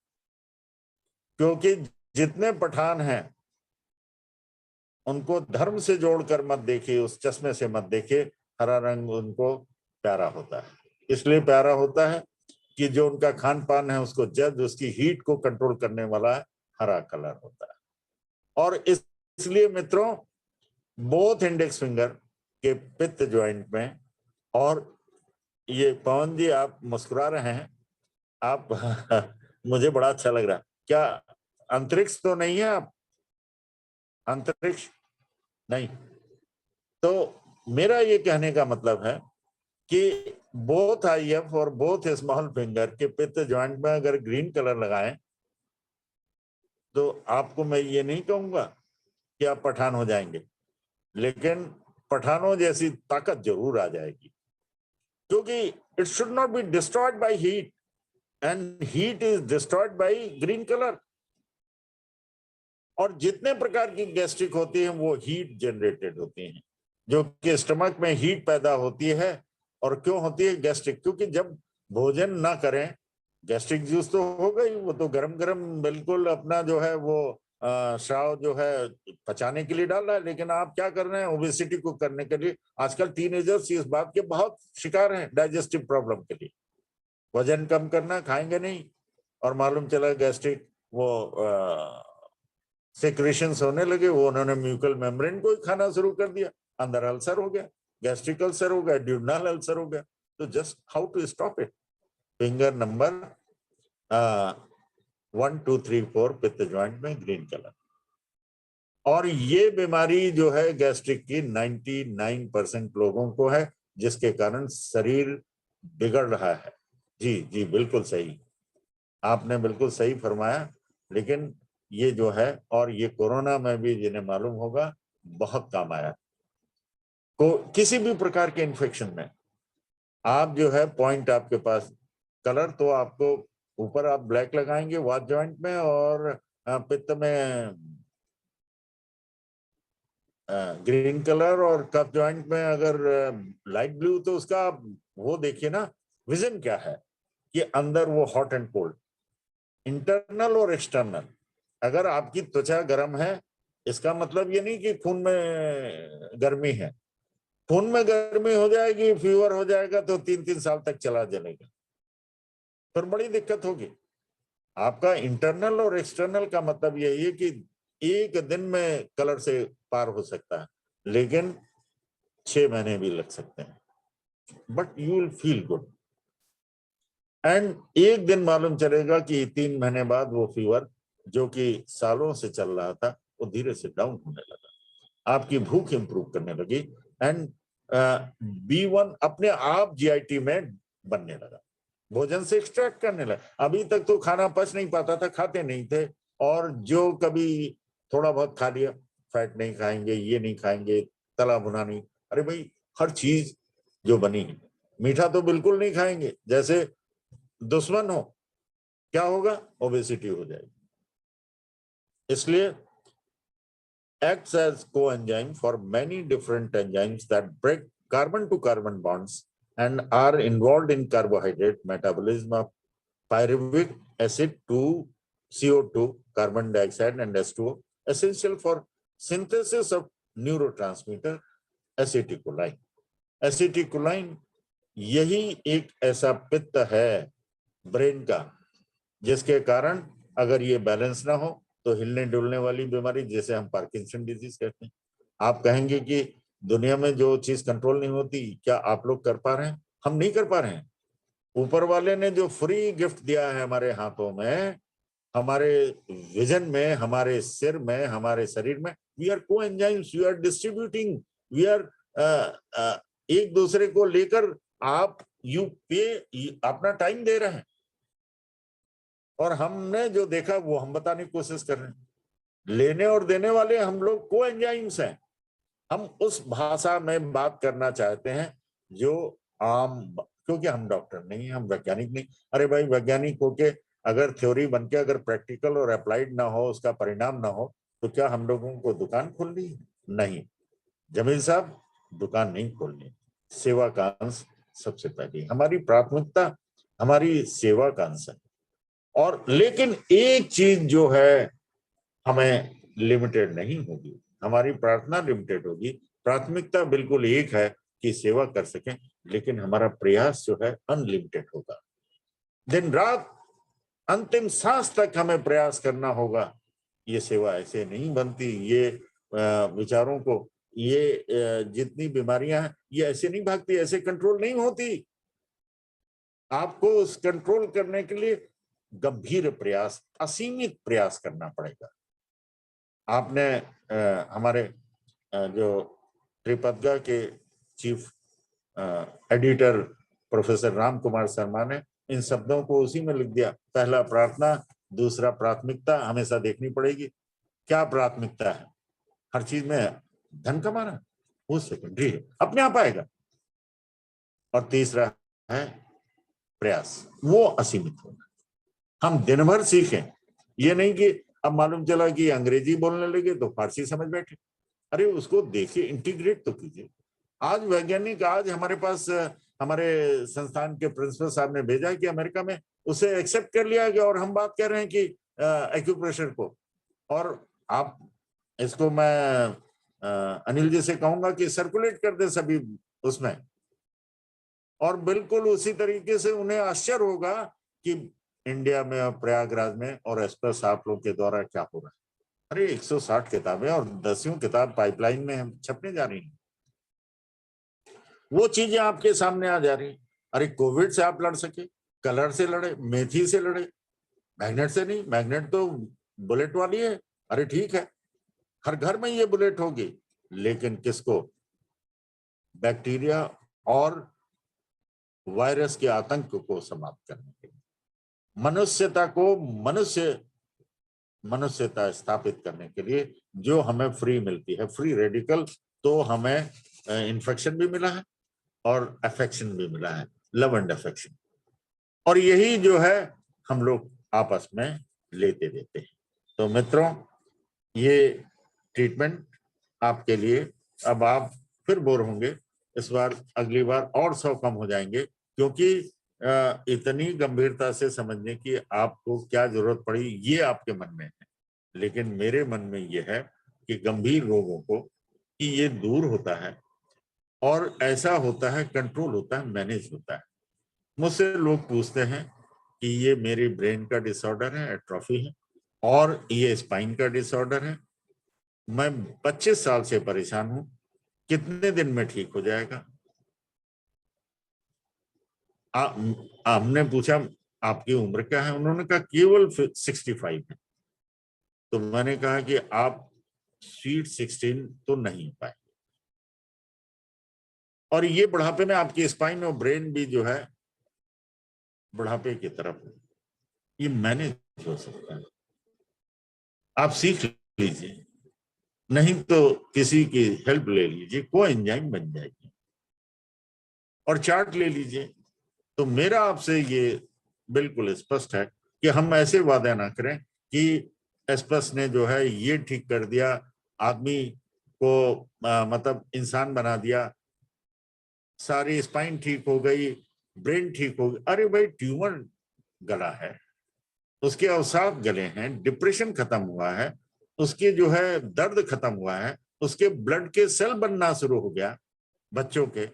क्योंकि जितने पठान हैं उनको धर्म से जोड़कर मत देखिए, उस चश्मे से मत देखिए। हरा रंग उनको प्यारा होता है, इसलिए प्यारा होता है कि जो उनका खान पान है उसको जज, उसकी हीट को कंट्रोल करने वाला हरा कलर होता है। और इसलिए मित्रों, बोथ इंडेक्स फिंगर के पित्त ज्वाइंट में, और ये पवन जी आप मुस्कुरा रहे हैं, आप मुझे बड़ा अच्छा लग रहा है। क्या अंतरिक्ष तो नहीं है आप? अंतरिक्ष नहीं। तो मेरा ये कहने का मतलब है कि बोथ IF और बोथ स्मॉल फिंगर के पित्त ज्वाइंट में अगर ग्रीन कलर लगाएं तो आपको मैं ये नहीं कहूंगा कि आप पठान हो जाएंगे, लेकिन पठानों जैसी ताकत जरूर आ जाएगी, क्योंकि it should not be destroyed by heat and heat is destroyed by green colour. और जितने प्रकार की गैस्ट्रिक होती है वो हीट जनरेटेड होती हैं, जो कि स्टमक में हीट पैदा होती है। और क्यों होती है गैस्ट्रिक? क्योंकि जब भोजन ना करें, गैस्ट्रिक जूस तो हो गई, वो तो गरम गरम बिल्कुल अपना जो है वो श्राव जो है पचाने के लिए डाल रहा है। लेकिन आप क्या कर रहे हैं? ओबेसिटी को करने के लिए आजकल टीनेजर्स इस बात के बहुत शिकार हैं, डाइजेस्टिव प्रॉब्लम के लिए। वजन कम करना, खाएंगे नहीं, और मालूम चला गैस्ट्रिक वो सेक्रेशंस होने लगे, वो उन्होंने म्यूकल मेम्ब्रेन को ही खाना शुरू कर दिया, अंदर अल्सर हो गया, गैस्ट्रिक अल्सर हो गया, ड्यूडनल अल्सर हो गया। तो just how to stop it? Finger number 1, 2, 3, 4 पित्त ज्वाइंट में ग्रीन कलर। और ये बीमारी जो है गैस्ट्रिक की 99% लोगों को है, जिसके कारण शरीर बिगड़ रहा है। जी जी बिल्कुल सही, आपने बिल्कुल सही फरमाया। लेकिन ये जो है, और ये कोरोना में भी जिन्हें मालूम होगा बहुत काम आया। को किसी भी प्रकार के इन्फेक्शन में आप जो है पॉइंट आपके पास कलर, तो आपको ऊपर आप ब्लैक लगाएंगे वात जॉइंट में, और पित्त में ग्रीन कलर, और कफ जॉइंट में अगर लाइट ब्लू, तो उसका वो देखिए ना विजन क्या है कि अंदर वो हॉट एंड कोल्ड, इंटरनल और एक्सटर्नल। अगर आपकी त्वचा गर्म है, इसका मतलब ये नहीं कि खून में गर्मी है। खून में गर्मी हो जाएगी, फीवर हो जाएगा, तो 3-3 साल तक चला जलेगा, फिर बड़ी दिक्कत होगी। आपका इंटरनल और एक्सटर्नल का मतलब यही है कि एक दिन में कलर से पार हो सकता है, लेकिन 6 महीने भी लग सकते हैं, but you will feel good. And एक दिन मालूम चलेगा कि 3 महीने बाद वो फीवर जो कि सालों से चल रहा था, वो धीरे से डाउन होने लगा, आपकी भूख इंप्रूव करने लगी, एंड B1 अपने आप GIT में बनने लगा, भोजन से एक्सट्रैक्ट करने लगा। अभी तक तो खाना पच नहीं पाता था, खाते नहीं थे, और जो कभी थोड़ा बहुत खा लिया, फैट नहीं खाएंगे, ये नहीं खाएंगे, तला भुना नहीं। अरे भाई, हर चीज जो बनी है, मीठा तो बिल्कुल नहीं खाएंगे, जैसे दुश्मन हो, क्या होगा, ओबेसिटी हो जाएगी। इसलिए acts as coenzyme for many different enzymes that break carbon to carbon bonds and are involved in carbohydrate metabolism of pyruvic acid to CO2, carbon dioxide and H2O, essential for synthesis of neurotransmitter acetylcholine. Acetylcholine यही एक ऐसा पित्त है brain का, जिसके कारण अगर ये बैलेंस ना हो तो हिलने डुलने वाली बीमारी, जैसे हम पार्किंसन डिजीज कहते हैं। आप कहेंगे कि दुनिया में जो चीज कंट्रोल नहीं होती, क्या आप लोग कर पा रहे हैं? हम नहीं कर पा रहे हैं। ऊपर वाले ने जो फ्री गिफ्ट दिया है हमारे हाथों में, हमारे विजन में, हमारे सिर में, हमारे शरीर में, we are coenzymes, we are distributing, we are एक दूसरे को लेकर आप यू पे अपना टाइम दे रहे हैं, और हमने जो देखा वो हम बताने की कोशिश कर रहे हैं। लेने और देने वाले हम लोग को एंजाइम्स हैं। हम उस भाषा में बात करना चाहते हैं जो आम, क्योंकि हम डॉक्टर नहीं, हम वैज्ञानिक नहीं। अरे भाई, वैज्ञानिक होके अगर थ्योरी बनके अगर प्रैक्टिकल और अप्लाइड ना हो, उसका परिणाम ना हो, तो क्या हम लोगों को दुकान खोलनी है? नहीं जमील साहब, दुकान नहीं खोलनी। सेवा का अंश सबसे पहले, हमारी प्राथमिकता हमारी सेवा का अंश है। और लेकिन एक चीज जो है हमें लिमिटेड नहीं होगी, हमारी प्रार्थना लिमिटेड होगी। प्राथमिकता बिल्कुल एक है कि सेवा कर सकें, लेकिन हमारा प्रयास जो है अनलिमिटेड होगा। दिन रात अंतिम सांस तक हमें प्रयास करना होगा। ये सेवा ऐसे नहीं बनती। ये विचारों को, ये जितनी बीमारियां हैं, ये ऐसे नहीं भागती, ऐसे कंट्रोल नहीं होती। आपको उस कंट्रोल करने के लिए गंभीर प्रयास, असीमित प्रयास करना पड़ेगा। आपने हमारे जो त्रिपदगा के chief editor professor Ram Kumar Sharma ने इन शब्दों को उसी में लिख दिया। पहला प्रार्थना, दूसरा प्राथमिकता हमेशा देखनी पड़ेगी। क्या प्राथमिकता है? हर चीज में धन कमाना, वो सेकेंडरी है, अपने आप आएगा। और तीसरा है प्रयास, वो असीमित होना। हम दिन भर सीखें, ये नहीं कि अब मालूम चला कि अंग्रेजी बोलने लगे तो फारसी समझ बैठे। अरे उसको देखिए, इंटीग्रेट तो कीजिए। आज वैज्ञानिक, आज हमारे पास हमारे संस्थान के प्रिंसिपल साहब ने भेजा कि अमेरिका में उसे एक्सेप्ट कर लिया गया, और हम बात कर रहे हैं कि एक्यूप्रेशर को। और आप इसको मैं अनिल जी से कहूंगा कि सर्कुलेट कर दे सभी उसमें, और बिल्कुल उसी तरीके से उन्हें आश्चर्य होगा कि इंडिया में और प्रयागराज में और एक्सप्रेस आप लोग के द्वारा क्या हो रहा है। अरे 160 किताबें और 10वीं किताब पाइपलाइन में छपने जा रही हैं। वो चीजें आपके सामने आ जा रही हैं। अरे कोविड से आप लड़ सके, कलर से लड़े, मेथी से लड़े, मैग्नेट से नहीं। मैग्नेट तो बुलेट वाली है, अरे ठीक है, हर घर में ये बुलेट होगी, लेकिन किसको? बैक्टीरिया और वायरस के आतंक को समाप्त करने के लिए, मनुष्यता को मनुष्यता स्थापित करने के लिए जो हमें फ्री मिलती है, फ्री रेडिकल, तो हमें इन्फेक्शन भी मिला है और अफेक्शन भी मिला है, लव एंड अफेक्शन। और यही जो है हम लोग आपस में लेते देते हैं। तो मित्रों, ये ट्रीटमेंट आपके लिए, अब आप फिर बोर होंगे, इस बार अगली बार और 100 कम हो जाएंगे, क्योंकि इतनी गंभीरता से समझने की आपको क्या जरूरत पड़ी ये आपके मन में है, लेकिन मेरे मन में ये है कि गंभीर रोगों को कि ये दूर होता है और ऐसा होता है, कंट्रोल होता है, मैनेज होता है। मुझसे लोग पूछते हैं कि ये मेरी ब्रेन का डिसऑर्डर है, एट्रोफी है, और ये स्पाइन का डिसऑर्डर है, मैं 25 साल से परेशान हूं, कितने दिन में ठीक हो जाएगा? हमने पूछा आपकी उम्र क्या है, उन्होंने कहा केवल 65 है। तो मैंने कहा कि आप स्वीट 16 तो नहीं पाए, और ये बुढ़ापे में आपकी स्पाइन और ब्रेन भी जो है बुढ़ापे की तरफ, ये मैनेज हो सकता है। आप सीख लीजिए, नहीं तो किसी की हेल्प ले लीजिए, कोई एंजाइम बन जाएगी, और चार्ट ले लीजिए। तो मेरा आपसे ये बिल्कुल स्पष्ट है कि हम ऐसे वादा ना करें कि एस्पस ने जो है ये ठीक कर दिया, आदमी को मतलब इंसान बना दिया, सारी स्पाइन ठीक हो गई, ब्रेन ठीक हो गई। अरे भाई, ट्यूमर गला है, उसके अवसाद गले हैं, डिप्रेशन खत्म हुआ है, उसके जो है दर्द खत्म हुआ है, उसके ब्लड के सेल बनना शुरू हो गया बच्चों के।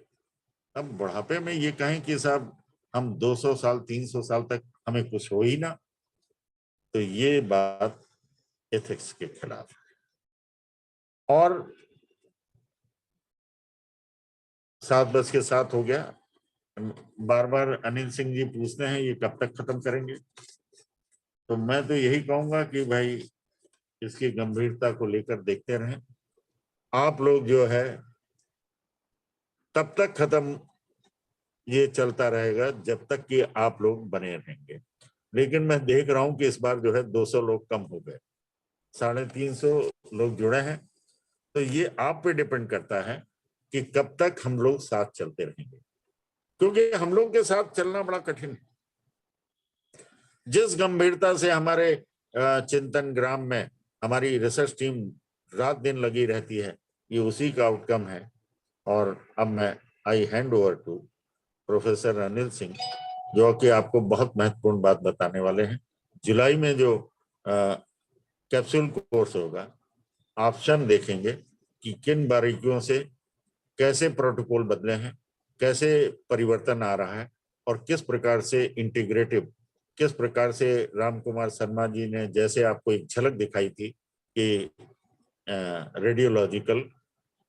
अब बुढ़ापे में ये कहें कि साहब हम 200 साल 300 साल तक हमें कुछ हो ही ना, तो ये बात एथिक्स के खिलाफ है। और 7:07 हो गया, बार बार अनिल सिंह जी पूछते हैं ये कब तक खत्म करेंगे, तो मैं तो यही कहूंगा कि भाई इसकी गंभीरता को लेकर देखते रहें। आप लोग जो है तब तक खत्म ये चलता रहेगा जब तक कि आप लोग बने रहेंगे, लेकिन मैं देख रहा हूं कि इस बार जो है 200 लोग कम हो गए, 350 लोग जुड़े हैं। तो ये आप पे डिपेंड करता है कि कब तक हम लोग साथ चलते रहेंगे, क्योंकि हम लोग के साथ चलना बड़ा कठिन है। जिस गंभीरता से हमारे चिंतन ग्राम में हमारी रिसर्च टीम रात दिन लगी रहती है, ये उसी का आउटकम है। और अब मैं I hand over to professor Anil Singh, जो कि आपको बहुत महत्वपूर्ण बात बताने वाले हैं। जुलाई में जो कैप्सूल कोर्स होगा, आप स्वयं देखेंगे कि किन बारीकियों से कैसे प्रोटोकॉल बदले हैं, कैसे परिवर्तन आ रहा है, और किस प्रकार से इंटीग्रेटिव, किस प्रकार से राम कुमार शर्मा जी ने जैसे आपको एक झलक दिखाई थी कि रेडियोलॉजिकल,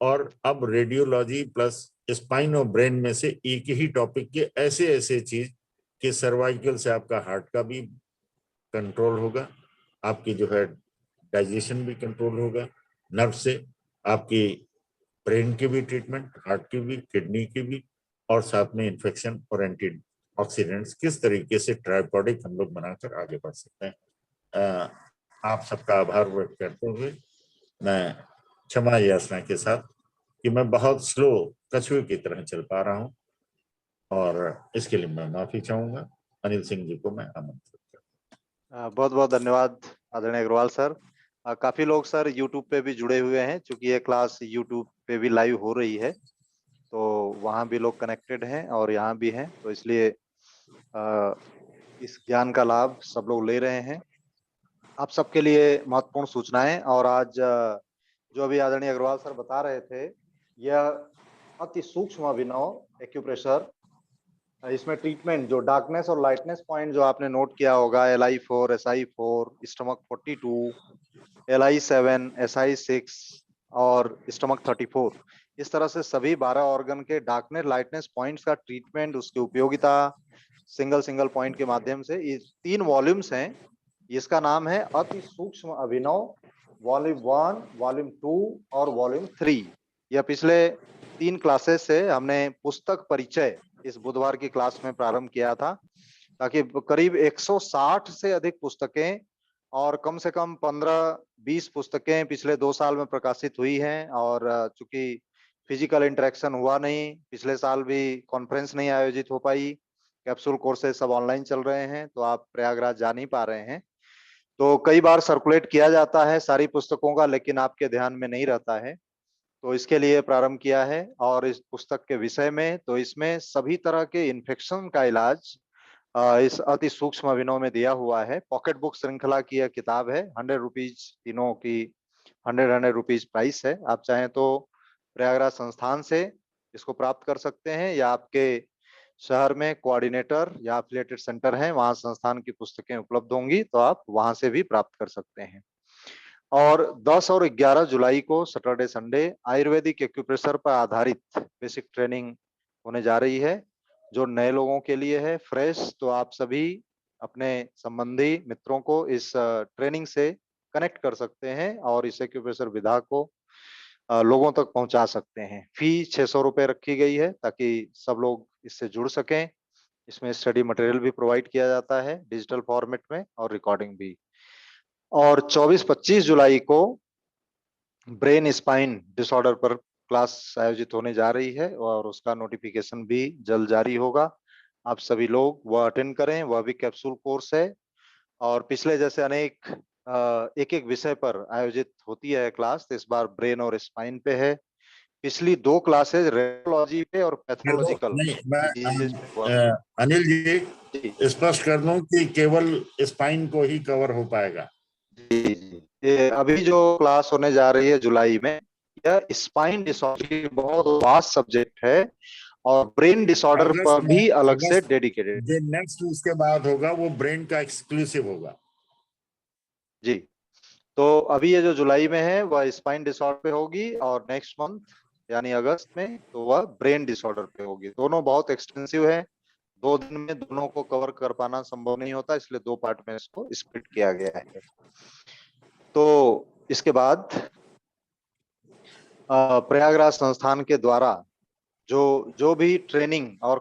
और अब रेडियोलॉजी प्लस स्पाइन और ब्रेन में से एक ही टॉपिक के ऐसे ऐसे चीज कि सर्वाइकल से आपका हार्ट का भी कंट्रोल होगा, आपकी जो है डाइजेशन भी कंट्रोल होगा, नर्व से आपकी ब्रेन की भी ट्रीटमेंट, हार्ट की भी, किडनी की भी, और साथ में इन्फेक्शन और एंटी ऑक्सीडेंट्स किस तरीके से ट्राइपॉडिक हम लोग बनाकर आगे बढ़ सकते हैं। आप सबका आभार व्यक्त करते हुए मैं क्षमा याचना के साथ कि मैं बहुत स्लो कछुए की तरह चल पा रहा हूं, और इसके लिए मैं माफी चाहूंगा। अनिल सिंह जी को मैं आमंत्रित करता हूं। बहुत बहुत धन्यवाद आदरणीय अग्रवाल सर। काफी लोग सर यूट्यूब पे भी जुड़े हुए हैं, क्योंकि ये क्लास यूट्यूब पे भी लाइव हो रही है, तो वहाँ भी लोग कनेक्टेड हैं और यहाँ भी हैं, तो इसलिए इस ज्ञान का लाभ सब लोग ले रहे हैं। आप सबके लिए महत्वपूर्ण सूचनाएं, और आज जो अभी आदरणीय अग्रवाल सर बता रहे थे, यह अति सूक्ष्म अभिनव एक्यूप्रेशर, इसमें ट्रीटमेंट जो डार्कनेस और लाइटनेस पॉइंट जो आपने नोट किया होगा, LI4, SI4, stomach 42, LI7, SI6 और स्टमक 34, इस तरह से सभी 12 ऑर्गन के डार्कनेस लाइटनेस पॉइंट्स का ट्रीटमेंट, उसकी उपयोगिता सिंगल पॉइंट के माध्यम से, ये 3 वॉल्यूम्स हैं। इसका नाम है अति सूक्ष्म अभिनव वॉल्यूम 1, वॉल्यूम 2 और वॉल्यूम 3। यह पिछले 3 क्लासेस से हमने पुस्तक परिचय इस बुधवार की क्लास में प्रारंभ किया था, ताकि करीब 160 से अधिक पुस्तकें और कम से कम 15-20 पुस्तकें पिछले 2 साल में प्रकाशित हुई हैं। और चूंकि फिजिकल इंटरेक्शन हुआ नहीं, पिछले साल भी कॉन्फ्रेंस नहीं आयोजित हो पाई, कैप्सूल कोर्सेज सब ऑनलाइन चल रहे हैं, तो आप प्रयागराज जा नहीं पा रहे हैं। तो कई बार सर्कुलेट किया जाता है सारी पुस्तकों का, लेकिन आपके ध्यान में नहीं रहता है, तो इसके लिए प्रारंभ किया है। और इस पुस्तक के विषय में, तो इसमें सभी तरह के इन्फेक्शन का इलाज इस अति सूक्ष्म अभिनव में दिया हुआ है। पॉकेट बुक श्रृंखला की यह किताब है। 100 रुपीज, तीनों की 100 रुपीज प्राइस है। आप चाहें तो प्रयागराज संस्थान से इसको प्राप्त कर सकते हैं, या आपके शहर में कोऑर्डिनेटर या एफिलिएटेड सेंटर है, वहां संस्थान की पुस्तकें उपलब्ध होंगी, तो आप वहां से भी प्राप्त कर सकते हैं। और 10 और 11 जुलाई को सैटरडे संडे आयुर्वेदिक एक्यूप्रेशर पर आधारित बेसिक ट्रेनिंग होने जा रही है, जो नए लोगों के लिए है, फ्रेश। तो आप सभी अपने संबंधी मित्रों को इस ट्रेनिंग से कनेक्ट कर सकते हैं और इस एक्यूप्रेशर विधा को लोगों तक पहुंचा सकते हैं। फी 600 रुपए रखी गई है, ताकि सब लोग इससे जुड़ सकें। इसमें स्टडी मटेरियल भी प्रोवाइड किया जाता है डिजिटल फॉर्मेट में, और रिकॉर्डिंग भी। और 24-25 जुलाई को ब्रेन स्पाइन डिसऑर्डर पर क्लास आयोजित होने जा रही है, और उसका नोटिफिकेशन भी जल्द जारी होगा। आप सभी लोग वह अटेंड करें। वह भी कैप्सूल कोर्स है, और पिछले जैसे अनेक एक एक विषय पर आयोजित होती है क्लास, तो इस बार ब्रेन और स्पाइन पे है। पिछली 2 क्लासेज रेडियोलॉजी पे और पैथोलॉजिकल नहीं, मैं डिजीजेज पे। अनिल जी जी स्पष्ट कर दूं कि केवल स्पाइन को ही कवर हो पाएगा। जी जी, ये अभी जो क्लास होने जा रही है जुलाई में, यह स्पाइन डिसऑर्डर की बहुत वास्ट सब्जेक्ट है, और ब्रेन डिसऑर्डर अगस्त पर में, भी अलग से अगस्त डेडिकेटेड। जो नेक्स्ट उसके बाद होगा वो ब्रेन का एक्सक्लूसिव होगा। जी, तो अभी ये जो जुलाई में है वह स्पाइन डिसऑर्डर पे होगी, और नेक्स्ट मंथ यानी अगस्त में तो वह ब्रेन डिसऑर्डर पे होगी। दोनों बहुत एक्सटेंसिव है, 2 दिन में दोनों को कवर कर पाना संभव नहीं होता, इसलिए 2 पार्ट में इसको स्प्लिट किया गया है। तो इसके बाद प्रयागराज संस्थान के द्वारा जो जो भी ट्रेनिंग और